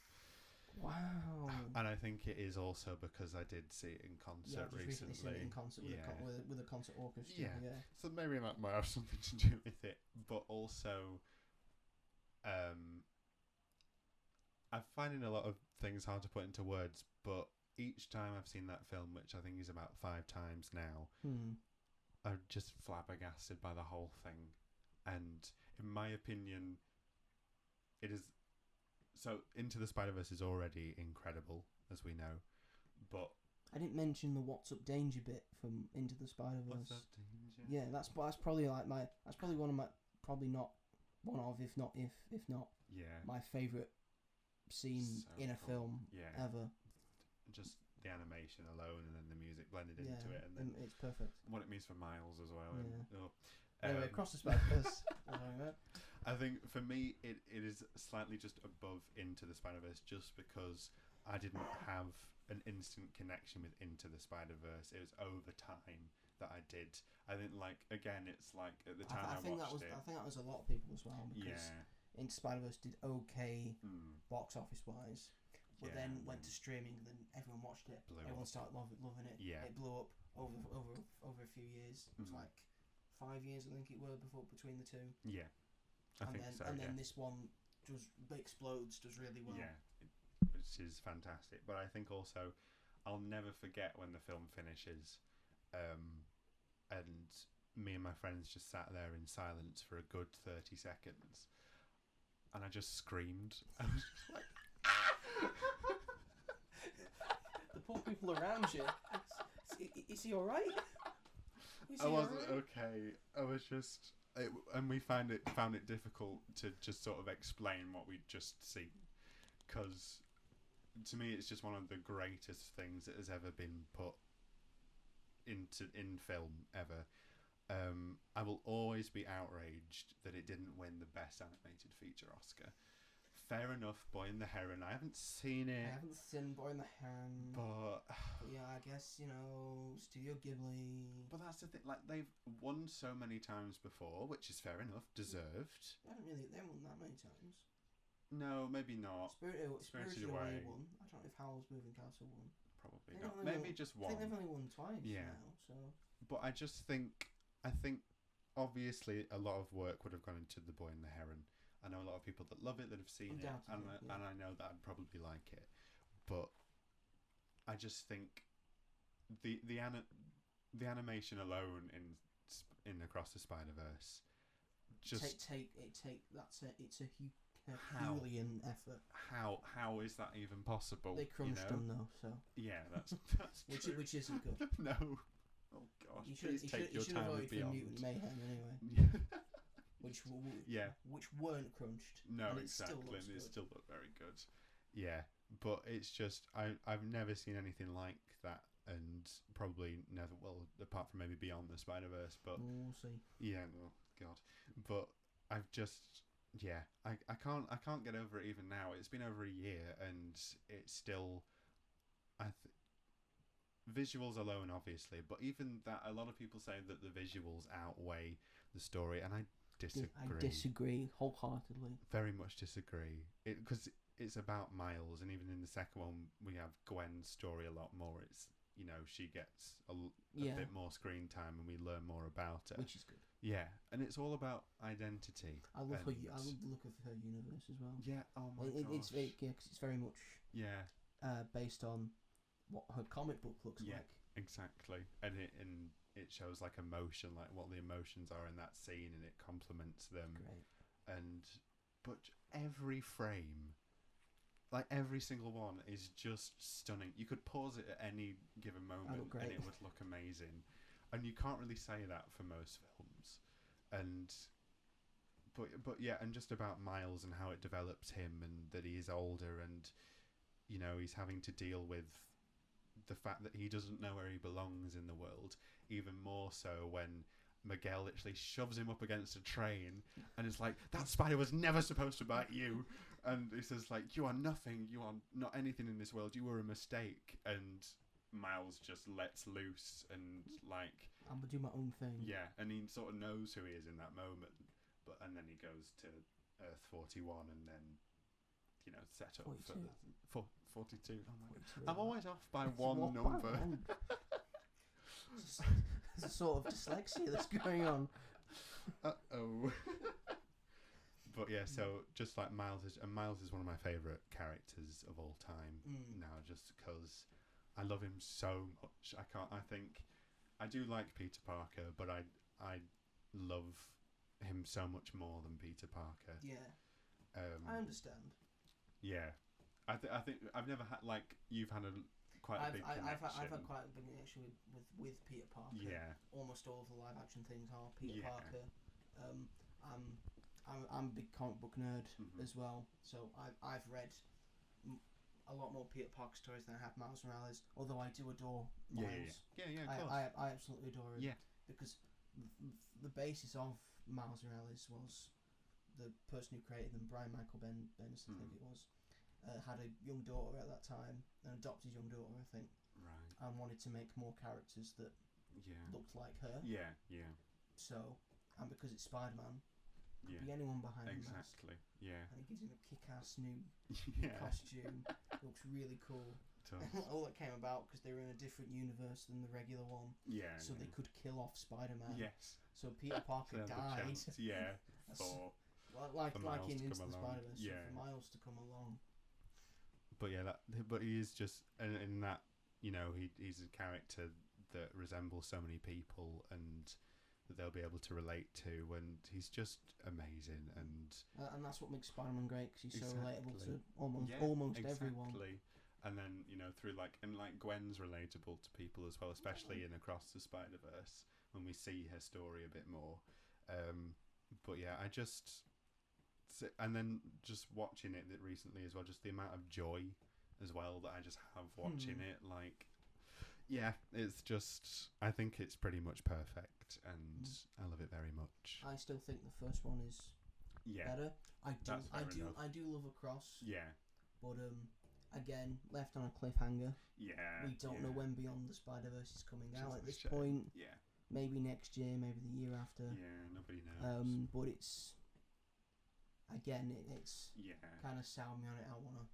Wow. And I think it is also because I did see it in concert recently. Seen it in concert with a concert orchestra. Yeah. So maybe that might have something to do with it, but also, I'm finding a lot of things hard to put into words. But each time I've seen that film, which I think is about 5 times now, I'm just flabbergasted by the whole thing. And in my opinion, it is. So Into the Spider-Verse is already incredible, as we know, but I didn't mention the "What's Up Danger" bit from Into the Spider-Verse. What's Up Danger? Yeah, that's probably like that's probably one of my if not Yeah, my favourite scene in a film ever. Just the animation alone, and then the music blended into it, and then it's perfect. what it means for Miles as well. Yeah. And, Anyway, Across the Spider-Verse. I think for me it is slightly just above Into the Spider-Verse, just because I didn't have an instant connection with Into the Spider-Verse. It was over time that I did. I think it's like at the time I watched it. I think that was a lot of people as well, because Yeah. Into Spider-Verse did okay box office wise, but then went to streaming, and then everyone watched it. Everyone started loving it. Yeah. It blew up over a few years. It was like 5 years, I think it were, between the two. Yeah. Then this one explodes, does really well. Yeah, which is fantastic. But I think also, I'll never forget when the film finishes, and me and my friends just sat there in silence for a good 30 seconds, and I just screamed. I was just like, the poor people around you. Is he all right? I wasn't okay. I was just. And we found it difficult to just sort of explain what we'd just seen, because to me it's just one of the greatest things that has ever been put in film ever. I will always be outraged that it didn't win the Best Animated Feature Oscar. Fair enough, Boy and the Heron. I haven't seen it. I haven't seen Boy and the Heron. But yeah, I guess, Studio Ghibli. But that's the thing. Like, they've won so many times before, which is fair enough, deserved. They haven't won that many times. No, maybe not. Spirited Away won. I don't know if Howl's Moving Castle won. Probably not. Maybe just one. I think they've only won twice now. So. But I think obviously a lot of work would have gone into The Boy and the Heron. I know a lot of people that love it, that have seen it, and I know that I'd probably like it. But I just think the animation alone in Across the Spider-Verse, just it's a Herculean effort. How is that even possible? They crunched them though, so yeah, that's which isn't good. No, oh gosh, please take your time with Beyond. Mutant Mayhem anyway. which weren't crunched. No, and exactly, and it still looked very good. Yeah, but it's just I've never seen anything like that, and probably never. Well, apart from maybe Beyond the Spider-Verse, but we'll see. Yeah, oh god, but I've just. Yeah, I can't get over it even now. It's been over a year and it's still, visuals alone obviously, but even that, a lot of people say that the visuals outweigh the story, and I disagree. I disagree wholeheartedly. Very much disagree. Because it's about Miles, and even in the second one we have Gwen's story a lot more. It's, she gets a bit more screen time and we learn more about her, which is good. Yeah, and it's all about identity. I love the look of her universe as well. Yeah, oh my gosh. Because it's very much based on what her comic book looks like. Exactly, and it shows like emotion, like what the emotions are in that scene, and it complements them. Great. But every frame, like every single one, is just stunning. You could pause it at any given moment and it would look amazing. And you can't really say that for most films. But yeah, and just about Miles and how it develops him, and that he is older, and he's having to deal with the fact that he doesn't know where he belongs in the world, even more so when Miguel literally shoves him up against a train and it's like, that spider was never supposed to bite you, and he says like, you are nothing, you are not anything in this world, you were a mistake, and Miles just lets loose and like, I'm gonna do my own thing. Yeah, and he sort of knows who he is in that moment, and then he goes to Earth 41 and then set up 42. for 42. Oh my 42. God, I'm always off by one number. There's a sort of dyslexia that's going on. Uh-oh. But yeah, so just like Miles is one of my favourite characters of all time now, just because I love him so much. I do like Peter Parker, but I love him so much more than Peter Parker. Yeah. I understand. Yeah. I think I've never had, like, you've had quite a big connection. I've had quite a big connection with Peter Parker. Yeah. Almost all of the live action things are Peter Parker. I'm a big comic book nerd as well, so I've read a lot more Peter Parker stories than I have Miles Morales, although I do adore Miles. Yeah, of course. I absolutely adore him. Yeah. Because the basis of Miles Morales was the person who created them, Brian Michael Bendis, I think it was, had a young daughter at that time, an adopted young daughter, I think. Right. And wanted to make more characters that looked like her. Yeah. So, and because it's Spider-Man, could be anyone behind the mask. Exactly. Yeah. And it gives him a kick-ass new costume. It looks really cool. All that came about because they were in a different universe than the regular one. Yeah. So they could kill off Spider-Man. Yes. So Peter Parker died. For like in Into the Spider-Verse. For Miles to come along. But yeah, but he is just in that, he's a character that resembles so many people and that they'll be able to relate to, and he's just amazing, and that's what makes Spider-Man great, because he's so relatable to almost everyone. And then through Gwen's relatable to people as well, especially in Across the Spider-Verse when we see her story a bit more. But yeah, and then just watching it recently as well, just the amount of joy as well that I just have watching it, it's just, I think it's pretty much perfect, and I love it very much. I still think the first one is better. I do love Across. Yeah. But again, left on a cliffhanger. Yeah. We don't know when Beyond the Spider-Verse is coming out at this point. Yeah. Maybe next year, maybe the year after. Yeah, nobody knows. But it's kind of sour me on it. I wanna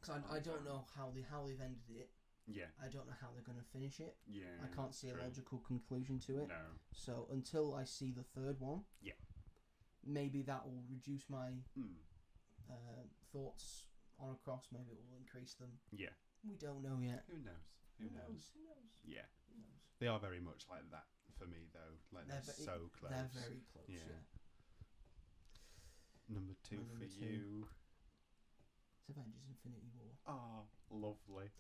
because I don't know how they've ended it. Yeah. I don't know how they're gonna finish it. Yeah. I can't see a logical conclusion to it. No. So until I see the third one. Yeah. Maybe that will reduce my thoughts on Across. Maybe it will increase them. Yeah. We don't know yet. Who knows? Who knows? Who knows? Yeah. Who knows? They are very much like that for me, though. Like, they're so close. They're very close, Yeah. Number two My for number two. you. It's Avengers Infinity War. Oh, lovely.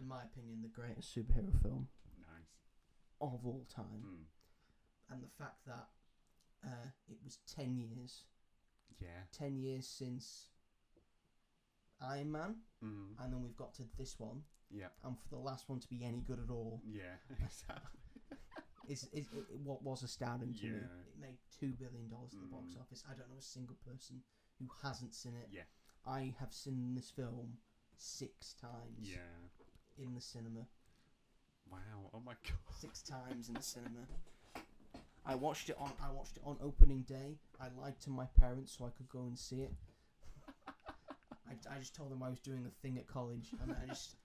In my opinion, the greatest superhero film Nice. of all time. Mm. And the fact that it was 10 years. Yeah. 10 years since Iron Man. Mm. And then we've got to this one. Yeah. And for the last one to be any good at all Yeah, exactly. is what was astounding to me. Yeah. It made $2 billion at the box office. I don't know a single person who hasn't seen it. Yeah. I have seen this film 6 times Yeah. in the cinema. Wow. Oh my god. 6 times in the cinema. I watched it on opening day. I lied to my parents so I could go and see it. I just told them I was doing a thing at college, and I just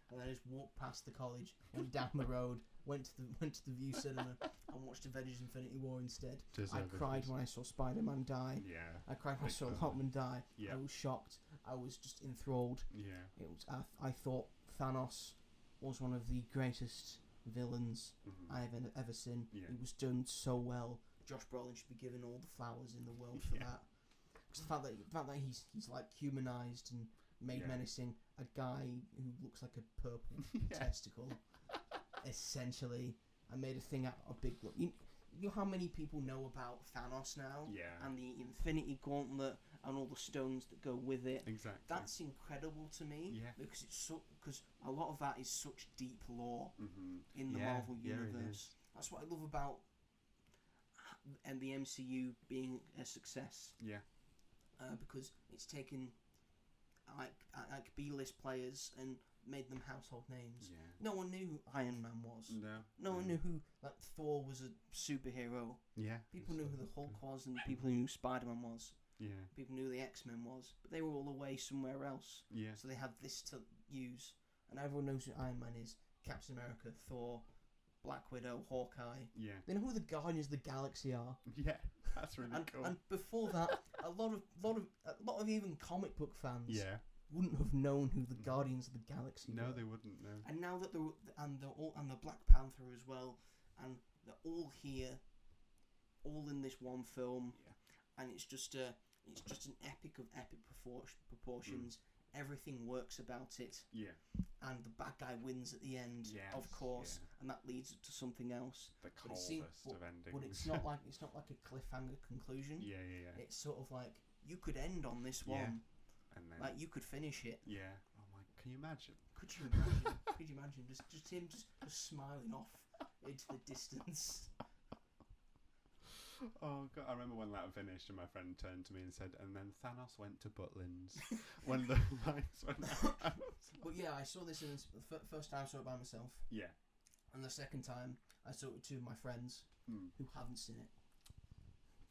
walked past the college, went down the road, went to the View Cinema, and watched Avengers Infinity War instead. I cried when I saw Spider-Man die. Yeah. I cried when I saw Hotman die. Yeah. I was shocked. I was just enthralled. Yeah. It was. I thought Thanos was one of the greatest villains Mm-hmm. I've ever seen. Yeah. He was done so well. Josh Brolin should be given all the flowers in the world for that. Because the fact that he's like humanized and made menacing, a guy who looks like a purple testicle, essentially, and made a thing out of big. You know how many people know about Thanos now? Yeah. And the Infinity Gauntlet and all the stones that go with it. Exactly. That's incredible to me. Yeah. Because because a lot of that is such deep lore Mm-hmm. in the Marvel Yeah, it universe. is. That's what I love about and the MCU being a success. Yeah. Because it's taken like B-list players and made them household names. Yeah. No one knew who Iron Man was. No. one knew who like Thor was a superhero. Yeah. People knew who the Hulk was, and people knew who Spider-Man was. Yeah. People knew who the X-Men was, but they were all away somewhere else. Yeah. So they had this to use, and everyone knows who Iron Man is: Captain America, Thor, Black Widow, Hawkeye. Yeah. They know who the Guardians of the Galaxy are. Yeah. That's really cool. And before that, a lot of even comic book fans Yeah. wouldn't have known who the Guardians of the Galaxy were. No, they wouldn't. No. And now that they're all and the Black Panther as well, and they're all here, all in this one film. Yeah. And it's just an epic of epic proportions. Everything works about it. Yeah. And the bad guy wins at the end, of course, and that leads to something else. The But coldest of endings. But it's not like a cliffhanger conclusion. Yeah. It's sort of like you could end on this one, And then. like you could finish it. Yeah. Oh my. Can you imagine? Could you imagine? Could you imagine just him just smiling off into the distance? Oh god! I remember when that finished, and my friend turned to me and said, "And then Thanos went to Butlins." When the lights went out. But yeah, I saw this the first time I saw it by myself, Yeah. and the second time I saw it with 2 of my friends who haven't seen it.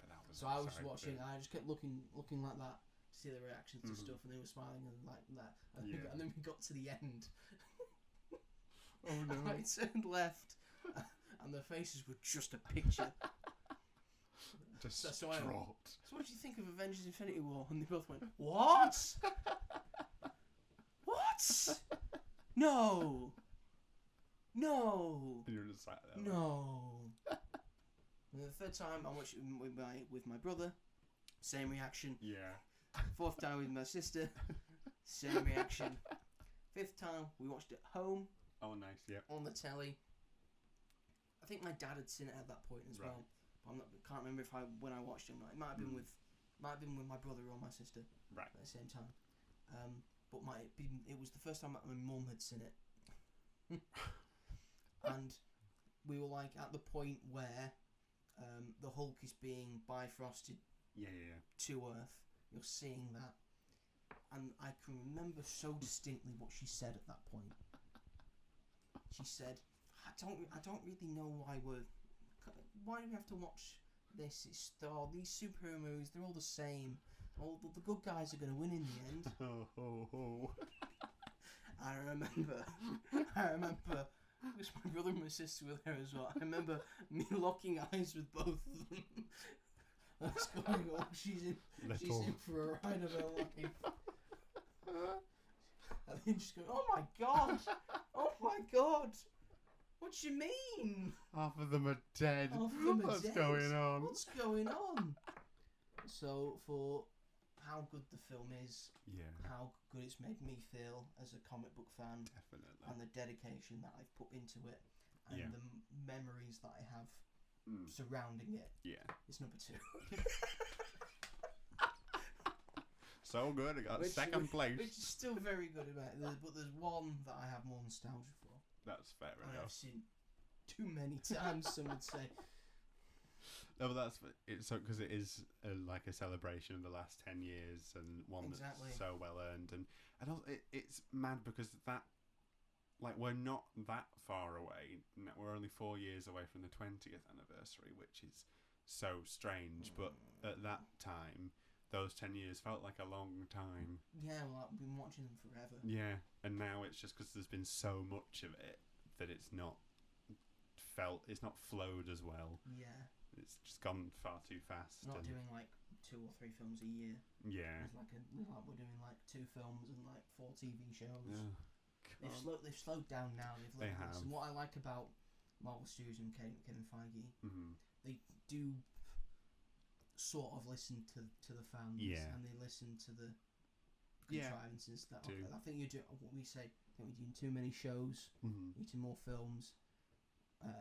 But that was So I was so watching. good. I just kept looking like that, see their reactions to stuff, and they were smiling and like that. And then we got to the end. Oh no! I turned left, and their faces were just a picture. Just So dropped. So what do you think of Avengers Infinity War? And they both went, what? What? No. And you're just sat there. No. And the third time I watched it with my brother, same reaction. Yeah. 4th time with my sister, same reaction. 5th time we watched it at home Oh, nice. Yeah. on the telly. I think my dad had seen it at that point as Right. well. Can't remember when I watched it. It might have been with my brother or my sister Right. at the same time. But it was the first time that my mum had seen it, and we were like at the point where the Hulk is being bifrosted Yeah. to Earth. You're seeing that, and I can remember so distinctly what she said at that point. She said, "I don't really know why do we have to watch this? These superhero movies, they're all the same. All the good guys are going to win in the end." Oh. I remember, because my brother and my sister were there as well. I remember me locking eyes with both of them. I was going, "Oh, she's in for a ride of her life." And then just go, oh my god! Oh my god! What do you mean? Half of them are dead. Half of them are What's dead. going on? What's going on? So, for how good the film is, how good it's made me feel as a comic book fan, definitely, and the dedication that I've put into it, and the memories that I have surrounding it, it's number 2. So good, I got second place. Which is still very good about it, but there's one that I have more nostalgia for. That's fair And enough. I've seen too many times, some would say. No, but that's it's so because it is like a celebration of the last 10 years and one that's so well earned, and also it's mad because that, like, we're not that far away. We're only 4 years away from the 20th anniversary, which is so strange. But at that time, those 10 years felt like a long time. Yeah, well, I've been watching them forever. Yeah, and now it's just because there's been so much of it that it's not flowed as well. Yeah. It's just gone far too fast. Not doing like 2 or 3 films a year. Yeah. It's like we're doing like 2 films and like 4 TV shows. Oh, they've slowed down now. They have. And what I like about Marvel Studios and Kevin Feige, they do sort of listen to the fans, and they listen to the contrivances that I think you do. What we say, I think we're doing too many shows. You need more films.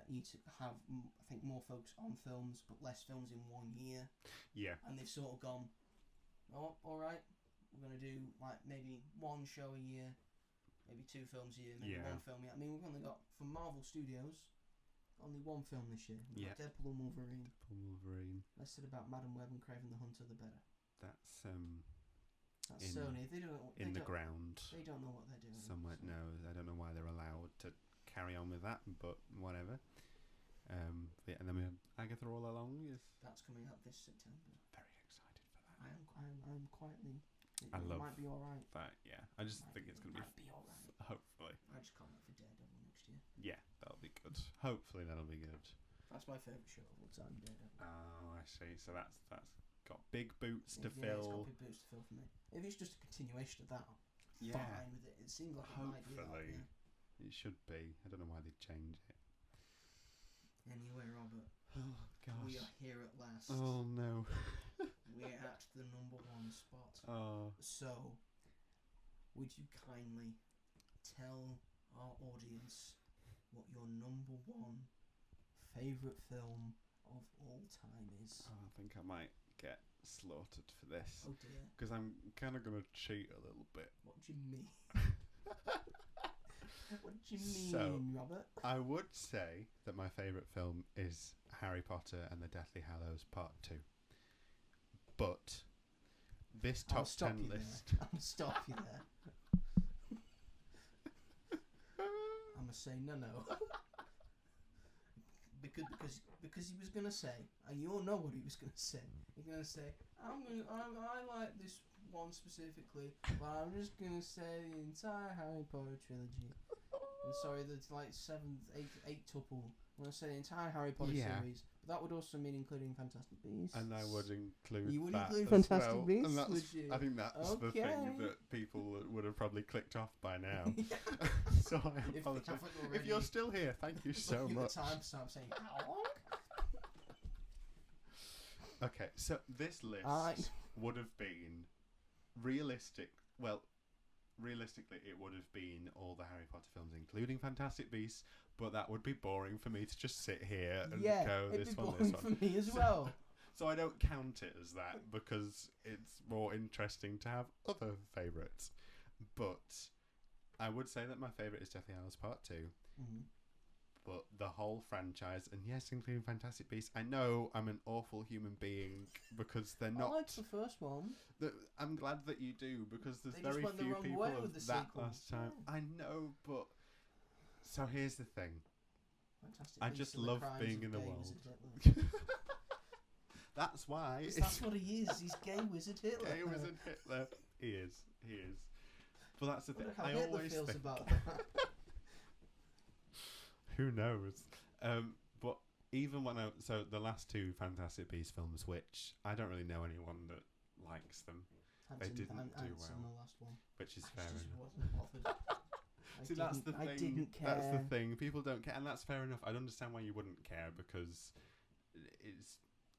You need to have, I think, more focus on films, but less films in 1 year. Yeah. And they've sort of gone, oh, all right, we're going to do like maybe 1 show a year, maybe 2 films a year, maybe 1 film a year. I mean, we've only got, from Marvel Studios, only 1 film this year. We've got Deadpool and Wolverine. Less said about Madam Web and Kraven the Hunter, the better. That's Sony. They don't. In the ground. They don't know what they're doing. Somewhere, so. No, I don't know why they're allowed to carry on with that, but whatever. And then we have Agatha All Along. That's coming out this September. Very excited for that. I'm quietly. It might be all right. That, I just think it's going to be all right. Hopefully. I just can't wait for Daredevil next year. Yeah, that'll be good. Hopefully that'll be good. That's my favourite show of all time, Daredevil. Oh, I see. So that's got big boots to fill. It's got big boots to fill for me. If it's just a continuation of that, fine with it. It seems like it might be that, It should be. I don't know why they'd change it. Anyway, Robert. Oh, gosh. We are here at last. Oh, no. We're at the number 1 spot. Oh. So, would you kindly tell our audience what your number 1 favourite film of all time is? Oh, I think I might get slaughtered for this. Oh, dear. Because I'm kind of going to cheat a little bit. What do you mean? What do you mean, Robert? I would say that my favourite film is Harry Potter and the Deathly Hallows Part 2. But this top 10 list... I'll stop you there. I'm going to say no. because he was going to say, and you all know what he was going to say. He's going to say, I like this one specifically, but I'm just going to say the entire Harry Potter trilogy. I'm sorry, there's like 8 tuple. I'm going to say the entire Harry Potter series, but that would also mean including Fantastic Beasts. And I would include You would that include as Fantastic well. Beasts, And that's, would you? I think that's the thing that people would have probably clicked off by now. So I apologise. If you're still here, thank you so much. Time, so I'm saying, how long? Okay, so this list would have been realistically, it would have been all the Harry Potter films, including Fantastic Beasts, but that would be boring for me to just sit here and go this one, this one. For me as well. So I don't count it as that because it's more interesting to have other favourites. But I would say that my favourite is Deathly Hallows Part 2. Mm-hmm. But the whole franchise, and yes, including Fantastic Beasts, I know I'm an awful human being because they're not... I like the first one. I'm glad that you do because there's they very few people of that sequels. last time. Yeah. I know, but... So here's the thing. Fantastic I Beasts just and love the Crimes being of in the Gay world. Wizard That's why. That's what he is. He's Gay Wizard Hitler. Gay Wizard Hitler. He is. But that's the thing. How I Hitler always feels think... about that. Who knows? But even when so the last 2 Fantastic Beasts films, which I don't really know anyone that likes them. They didn't do in well, the last one. which is I fair just enough. wasn't bothered. See, that's the thing. I didn't care. That's the thing. People don't care, and that's fair enough. I'd understand why you wouldn't care because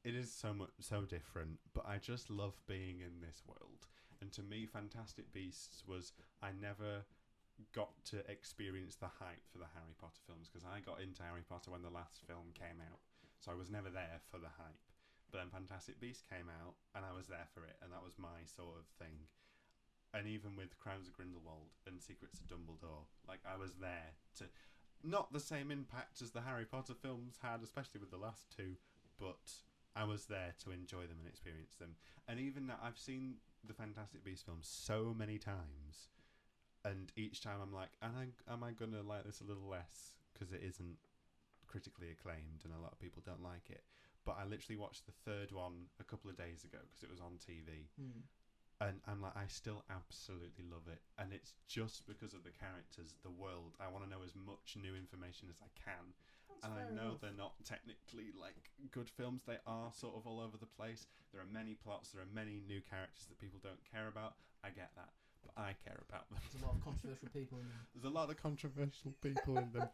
it is so different. But I just love being in this world, and to me, Fantastic Beasts was I never got to experience the hype for the Harry Potter films because I got into Harry Potter when the last film came out, so I was never there for the hype. But then Fantastic Beasts came out, and I was there for it, and that was my sort of thing. And even with Crimes of Grindelwald and Secrets of Dumbledore, like I was there to, not the same impact as the Harry Potter films had, especially with the last two, but I was there to enjoy them and experience them. And even now, I've seen the Fantastic Beasts films so many times, and each time I'm like, am I gonna like this a little less because it isn't critically acclaimed and a lot of people don't like it. But I literally watched the third one a couple of days ago because it was on TV. And I'm like, I still absolutely love it. And it's just because of the characters, the world. I want to know as much new information as I can. That's and I fair know enough. they're not technically like good films. They are sort of all over the place. There are many plots. There are many new characters that people don't care about. I get that. But I care about them. There's a lot of controversial people in them. There's a lot of controversial people in them.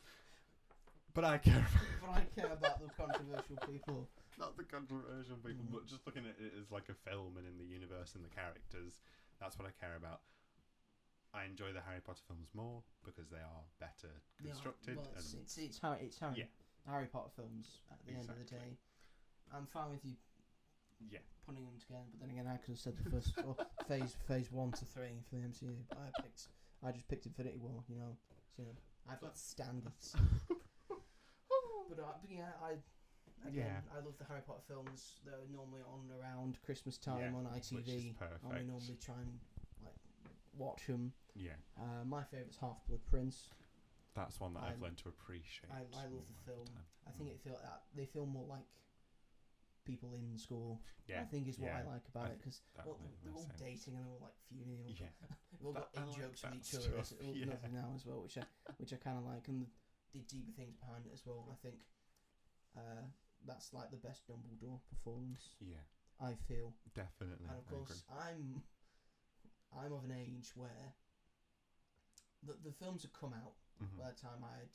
But I care about But I care about the controversial people. Not the controversial people, Mm. but just looking at it as like a film and in the universe and the characters. That's what I care about. I enjoy the Harry Potter films more because they are better constructed. Well, it's Yeah. Harry Potter films at the end of the Exactly. day. I'm fine with you Yeah. putting them together, but then again, I could have said the first phase 1 to 3 for the MCU. But I just picked Infinity War. So I've got standards. But yeah, I love the Harry Potter films. They're normally on around Christmas time on ITV, which is perfect. and we normally try and watch them. Yeah. My favourite's Half Blood Prince. That's one that I've learned to appreciate. I love the film. Time. I think they feel more like people in school. Yeah. I think is what I like about it because that they're all makes sense. dating and they're all like feuding. Yeah. They've all got I in like jokes with that each other. stuff, It's yeah. nothing now as well, which I kind of like, and the deeper things behind it as well. I think that's like the best Dumbledore performance. Yeah. I feel. Definitely. And of course, I'm of an age where the films had come out Mm-hmm. by the time I had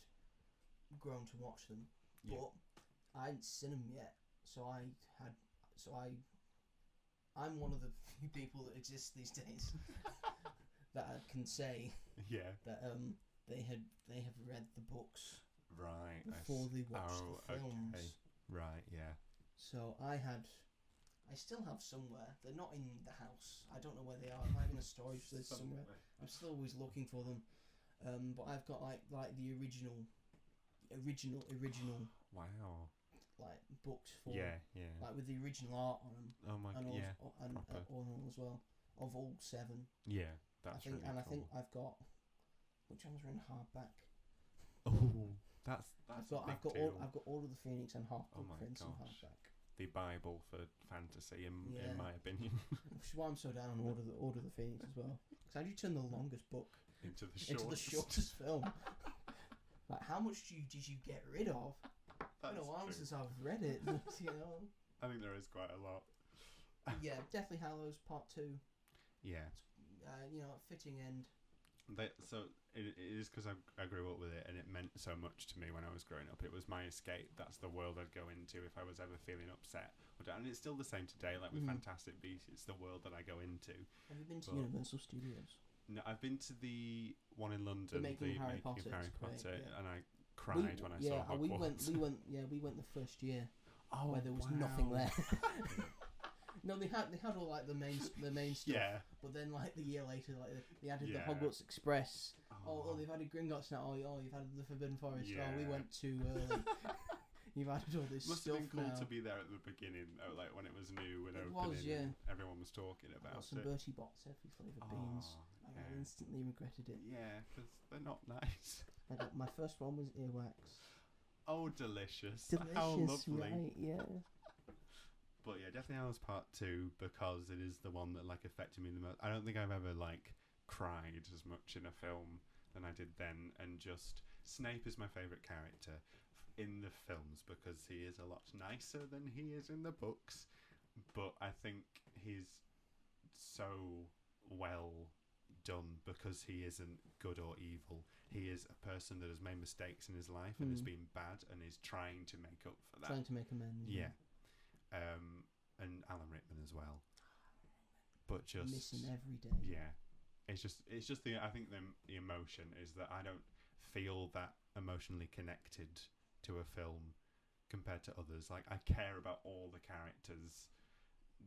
grown to watch them, Yeah. but I hadn't seen them yet. I'm one of the few people that exist these days that I can say Yeah. that they have read the books Right. before they watched the films. Okay. Right. Yeah. So I still have somewhere. They're not in the house. I don't know where they are. I might be in a storage place somewhere. I'm still always looking for them. But I've got like the original Wow. like books for Yeah. like with the original art on them Oh my. and Yeah. and proper. all as well of all 7. Yeah. That's I think really and cool. I think I've got which ones are in hardback. Oh, that's I've a got big I've got deal. Order of the Phoenix and Half Oh Blood my Prince in gosh. hardback. The Bible for fantasy, in Yeah. my opinion. Which is why I'm so down on Order of the Phoenix as well. Because how do you turn the longest book into the into the shortest film? Like, how much did you get rid of? It's been a while since I've read it, I think there is quite a lot. Yeah, Deathly Hallows Part 2. Yeah. Fitting end. So it is because I grew up with it and it meant so much to me when I was growing up. It was my escape. That's the world I'd go into if I was ever feeling upset. And it's still the same today. Like with Fantastic Beasts, it's the world that I go into. Have you been to Universal Studios? No, I've been to the one in London, The Making of Harry Making Potter, of Harry it's great, Potter, yeah. and I cried when I saw Hogwarts. We went the first year Oh, where there was wow. nothing there. No, they had all like the main stuff. Yeah. But then like the year later, like they added Yeah. the Hogwarts Express. Oh, they've added Gringotts now. Oh, you've added the Forbidden Forest. Yeah. Oh, we went too early. You've added all this Must stuff have been cool now. to be there at the beginning, like when it was new and It opening. was, yeah. And everyone was talking I about got some it. Bertie Bott's every flavour beans. And I yeah. instantly regretted it. Yeah, because they're not nice. I got my first one was earwax. Oh, delicious. Delicious, How lovely. right? Yeah. But yeah, definitely I was part 2 because it is the one that like affected me the most. I don't think I've ever like cried as much in a film than I did then. And just Snape is my favourite character in the films because he is a lot nicer than he is in the books. But I think he's so well done because he isn't good or evil. He is a person that has made mistakes in his life and has been bad and is trying to make up for that. Trying to make amends. Yeah. And Alan Rickman as well. But just missing every day. Yeah. It's just I think the emotion is that I don't feel that emotionally connected to a film compared to others. Like, I care about all the characters,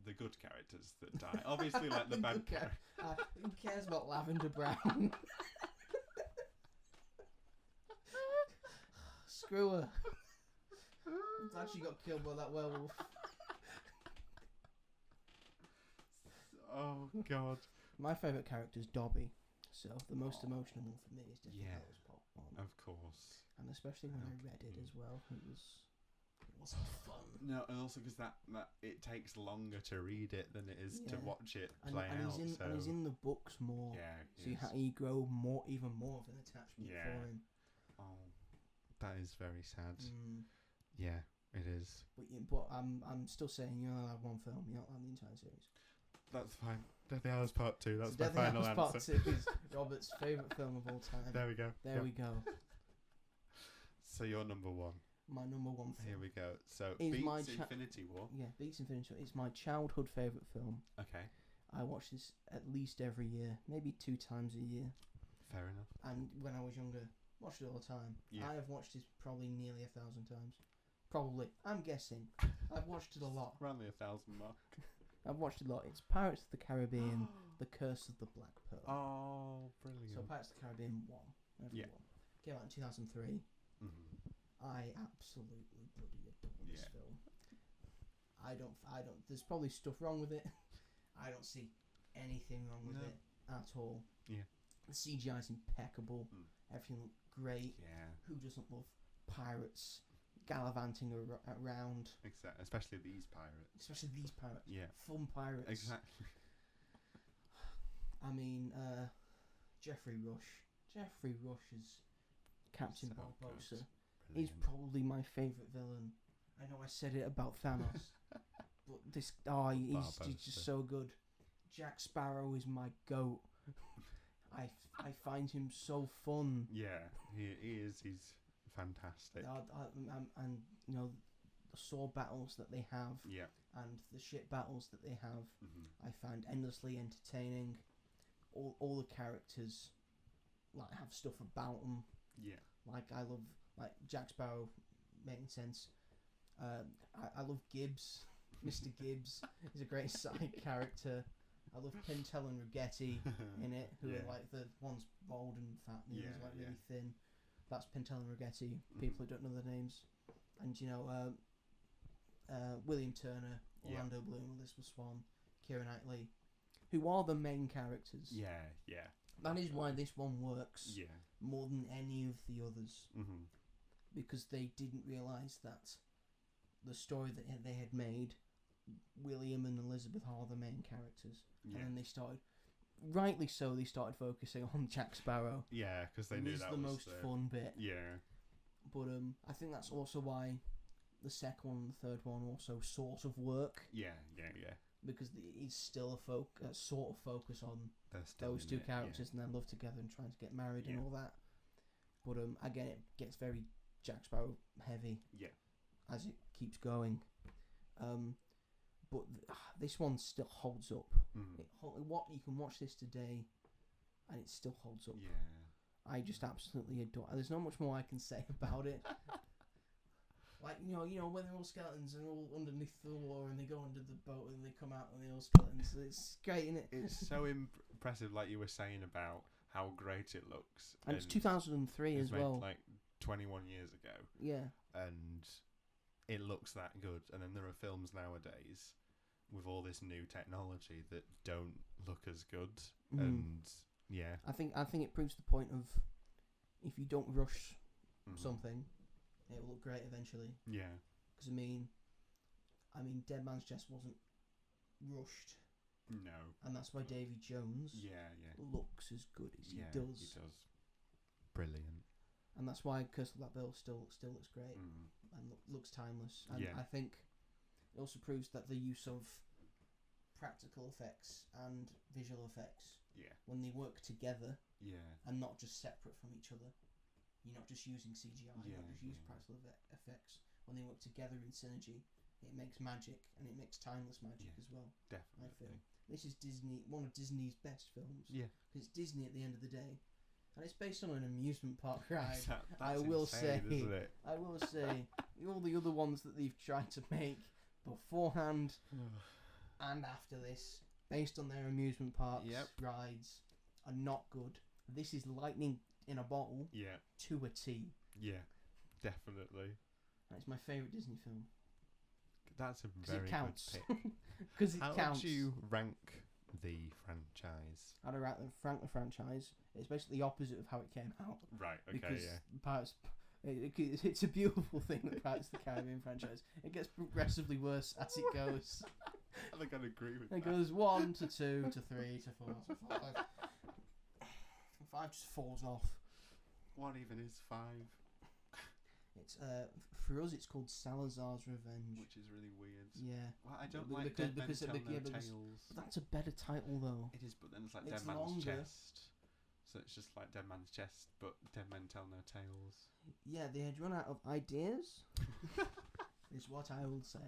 the good characters that die. Obviously, like the bad characters. Who cares about Lavender Brown? Screw her. I'm glad she got killed by that werewolf. Oh God. My favourite character is Dobby, so the most emotional one for me is definitely Alice Pop. Of course. And especially when I read it as well, it wasn't fun. No, and also because that it takes longer to read it than it is to watch it play out. And he's in the books more. Yeah. So you grow even more of an attachment for him. Oh, that is very sad. Yeah, it is. But I'm still saying you're not allowed one film. You're not allowed the entire series. That's fine. Deathly Hallows Part 2. That's so my final answer. Part 2 is Robert's favourite film of all time. There we go. There we go. So you're number one. My number one film. Here we go. So is Beats Infinity War. Yeah, Beats Infinity War. It's my childhood favourite film. Okay. I watch this at least every year, maybe 2 times a year. Fair enough. And when I was younger, watched it all the time. Yeah. I have watched this probably nearly 1,000 times. Probably. I'm guessing. I've watched it a lot. Around the 1,000 mark. I've watched it a lot. It's Pirates of the Caribbean, The Curse of the Black Pearl. Oh, brilliant. So Pirates of the Caribbean 1. Came out in 2003. I absolutely bloody adore this film. I don't. There's probably stuff wrong with it. I don't see anything wrong with it at all. Yeah. The CGI's impeccable. Everything looked great. Yeah. Who doesn't love pirates gallivanting around? Exactly. Especially these pirates. Yeah. Fun pirates. Exactly. I mean, Jeffrey Rush. Jeffrey Rush is Captain Barbossa. He's probably my favourite villain. I know I said it about Thanos, but he's just so good. Jack Sparrow is my goat. I find him so fun. Yeah, he is. He's fantastic. And you know, the sword battles that they have. Yeah. And the ship battles that they have, I find endlessly entertaining. All the characters like have stuff about them. Yeah. Like I love Jack Sparrow, making sense. I love Gibbs. Mr. Gibbs is a great side character. I love Pintel and Rigetti in it, who are like the one's bald and fat, and the other's like really thin. That's Pintel and Rigetti. People who don't know their names, and you know, William Turner, Orlando Bloom, Elizabeth Swann, Keira Knightley, who are the main characters. Yeah, yeah. That is why this one works. Yeah. More than any of the others. Because they didn't realise that the story that they had made, William and Elizabeth are the main characters. Yeah. And then they started, rightly so, they started focusing on Jack Sparrow. Yeah, because they knew that was the most fun bit. Yeah. But I think that's also why the second one and the third one also sort of work. Yeah, yeah, yeah. Because it's still a sort of focus on those two characters and their love together and trying to get married and all that. But again, it gets very Jack Sparrow heavy. Yeah. As it keeps going. But this one still holds up. You can watch this today, and it still holds up. Yeah. I just absolutely adore. There's not much more I can say about it. Like you know when they're all skeletons and all underneath the water and they go under the boat and they come out and they're all skeletons. It's great, isn't it? It's so impressive, like you were saying about how great it looks. And it's 2003 as well. Like 21 years ago. Yeah. And it looks that good. And then there are films nowadays with all this new technology that don't look as good. And yeah. I think it proves the point of if you don't rush something, it will look great eventually. Yeah. Because I mean, Dead Man's Chest wasn't rushed. No. And that's why Davy Jones looks as good as he does. He does. Brilliant. And that's why Curse of Black Pearl still looks great and looks timeless. And I think it also proves that the use of practical effects and visual effects Yeah. when they work together Yeah. and not just separate from each other. You're not just using CGI, you're not just using practical effects. When they work together in synergy, it makes magic, and it makes timeless magic as well. Definitely. I feel this is one of Disney's best films. Yeah. Because it's Disney at the end of the day, and it's based on an amusement park ride. That's I will insane, say, isn't it? I will say, all the other ones that they've tried to make beforehand and after this, based on their amusement parks rides, are not good. This is lightning in a bottle. Yeah. To a T. Yeah. Definitely. And it's my favourite Disney film. That's a very good pick. Because it How counts. would you rank the franchise? I'd rank the franchise. It's basically the opposite of how it came out. Right. Okay. Because Yeah. Pirates, it's a beautiful thing, the Pirates of the Caribbean franchise. It gets progressively worse as it goes. I think I'd agree with It that. goes 1 to 2 to 3 to 4 to 5. 5 just falls off. What even is 5? It's for us it's called Salazar's Revenge. Which is really weird. Yeah. Well, I don't Because- like Dead Men because- Tell No yeah, because- Tales. But that's a better title though. It is, but then it's like It's Dead Man's longer. Chest. So it's just like Dead Man's Chest, but Dead Men Tell No Tales. Yeah, they had run out of ideas. Is what I will say.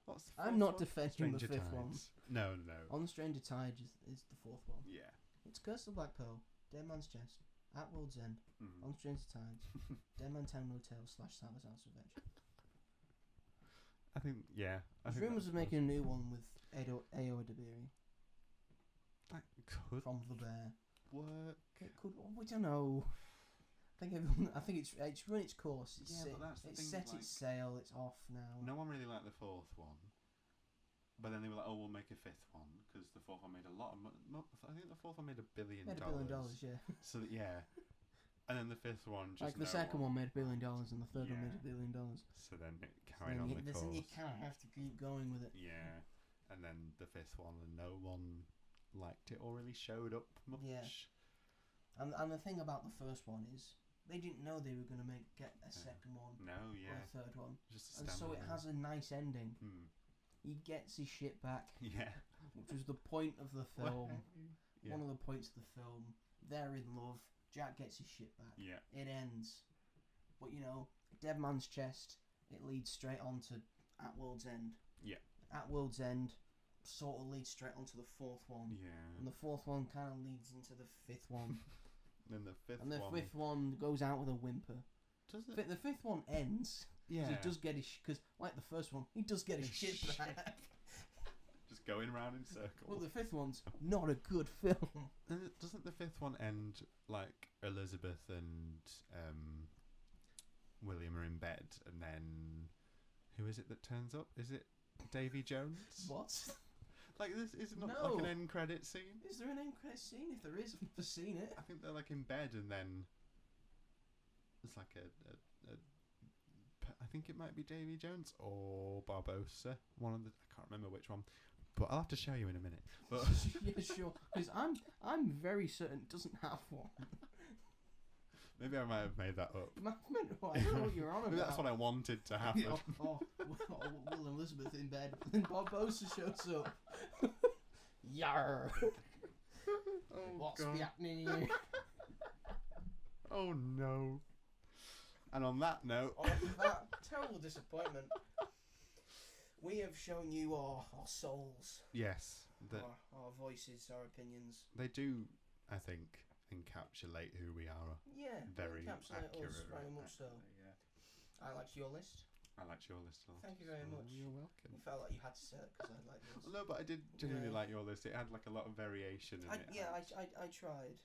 What's the I'm fourth not one? defending Stranger the fifth one. Tides. No. On Stranger Tide is the fourth one. Yeah. It's Curse of the Black Pearl, Dead Man's Chest, At World's End, Mm. On Stranger Tides, Dead Man Tell No Tales / Salazar's Revenge. I think, yeah. There's rumours of making a new one with Ayo Edebiri That could from The Bear. work. It could. We don't know. I think it's run its course. It's Yeah, but that's the it's thing, set like- its sail. It's off now. No one really liked the fourth one. But then they were like, oh, we'll make a fifth one. Because the fourth one made a lot of money. I think the fourth one made $1 billion. Made $1 billion, yeah. So, yeah. And then the fifth one just Like the second one made $1 billion and the third one made $1 billion. So then it carried on the course. Then you kind of have to keep going with it. Yeah. And then the fifth one, and no one liked it or really showed up much. Yeah. And the thing about the first one is they didn't know they were going to get a second one No, or a third one. Just a And so it has a nice ending. He gets his shit back, Yeah. which was the point of the film. Yeah. One of the points of the film. They're in love. Jack gets his shit back. Yeah. It ends. But Dead Man's Chest, it leads straight on to At World's End. Yeah. At World's End sort of leads straight on to the fourth one. Yeah. And the fourth one kind of leads into the fifth one. Then the fifth And the one. fifth one goes out with a whimper. Does it? The fifth one ends. Yeah. He does get his... Because, like the first one, he does get his shit Shit. back. Just going round in circles. Well, the fifth one's not a good film. Doesn't the fifth one end like Elizabeth and William are in bed, and then who is it that turns up? Is it Davy Jones? What? Like this is it not No. like an end credit scene? Is there an end credit scene? If there is, I've never seen it. I think they're like in bed, and then it's like I think it might be Davy Jones or Barbossa. One of the I can't remember which one, but I'll have to show you in a minute. But Yeah, sure. Because I'm very certain it doesn't have one. maybe I might have made that up. I don't know what you're on about. Maybe that's what I wanted to happen. Will and Elizabeth in bed. Then Barbossa shows up. Yarr. Oh, What's God. happening here? Oh no. And on that note, Oh, that terrible disappointment. We have shown you our souls, yes, our voices, our opinions. they do, I think, encapsulate who we are. Yeah, Very encapsulate accurate. us very much so. Yeah. I liked your list. I liked your list a lot. Thank you very Oh, much. You're welcome. You felt like you had to say it because I liked yours. No, but I did genuinely Yeah. like your list. It had like a lot of variation in it. I tried,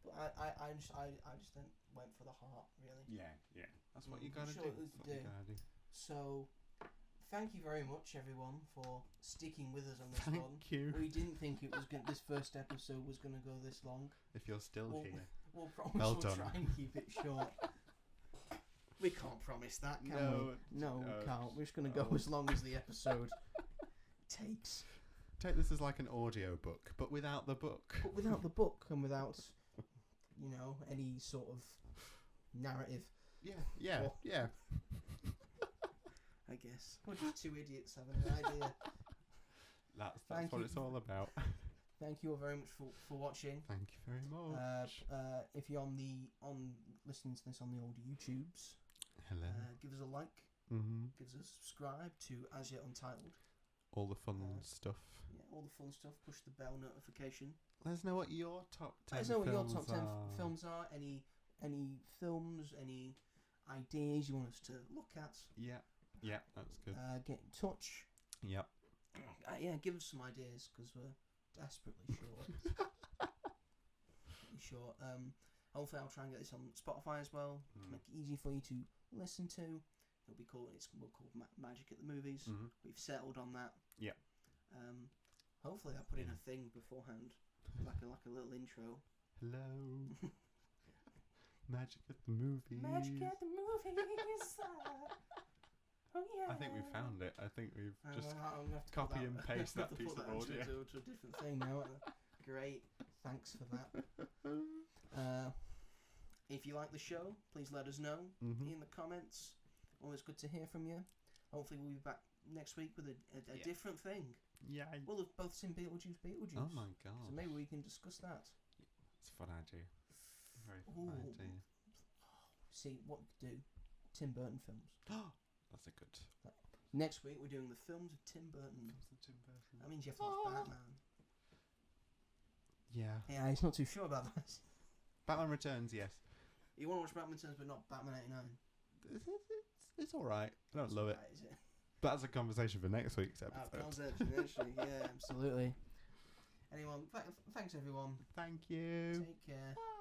but I just then went for the heart, really. Yeah. That's what you I'm gotta sure do. it was That's what you do. gotta do. So, thank you very much, everyone, for sticking with us on this one. Thank you. We didn't think it was this first episode was going to go this long. If you're still Well, here. We'll promise Well we'll done. try and keep it short. We can't promise that, can No, we? No, we can't. We're just going to go no. as long as the episode takes. Take this as like an audio book, but without the book. But without the book and without, any sort of narrative, Yeah. Well- Yeah. I guess. We're just two idiots having an idea. That's Thank what you. it's all about. Thank you all very much for watching. Thank you very much. If you're on listening to this on the old YouTubes, Hello. give us a like. Give us a subscribe to As Yet Untitled. All the fun stuff. Yeah, all the fun stuff. Push the bell notification. Let us know what your top 10 Let us know what your films top 10 are. films are. Any films, any ideas you want us to look at. Yeah, that's good. Get in touch. Yep. Yeah, give us some ideas because we're desperately short. Hopefully I'll try and get this on Spotify as well to make it easy for you to listen to. It'll be called Magic at the Movies. We've settled on that. Yeah. Hopefully I put in a thing beforehand, like a little intro. Hello. Magic at the Movies. Magic at the Movies. Oh yeah. I think we found it. I think we've just I'm gonna have to copy put and paste that to piece put of audio. to a different thing now. Great. Thanks for that. If you like the show, please let us know in the comments. Always good to hear from you. Hopefully we'll be back next week with a different thing. Yeah. We'll have both seen Beetlejuice. Oh my god. So maybe we can discuss that. It's a fun idea. Very fun idea. See what we could do. Tim Burton films. That's a good. Next week we're doing the films of Tim Burton. That means you have to watch Batman. Yeah. Yeah, he's not too sure about that. Batman Returns, yes. You want to watch Batman Returns, but not Batman '89. It's all right. I don't love it. Right, is it? But that's a conversation for next week's episode. Yeah, absolutely. Anyone, thanks everyone. Thank you. Take care. Bye.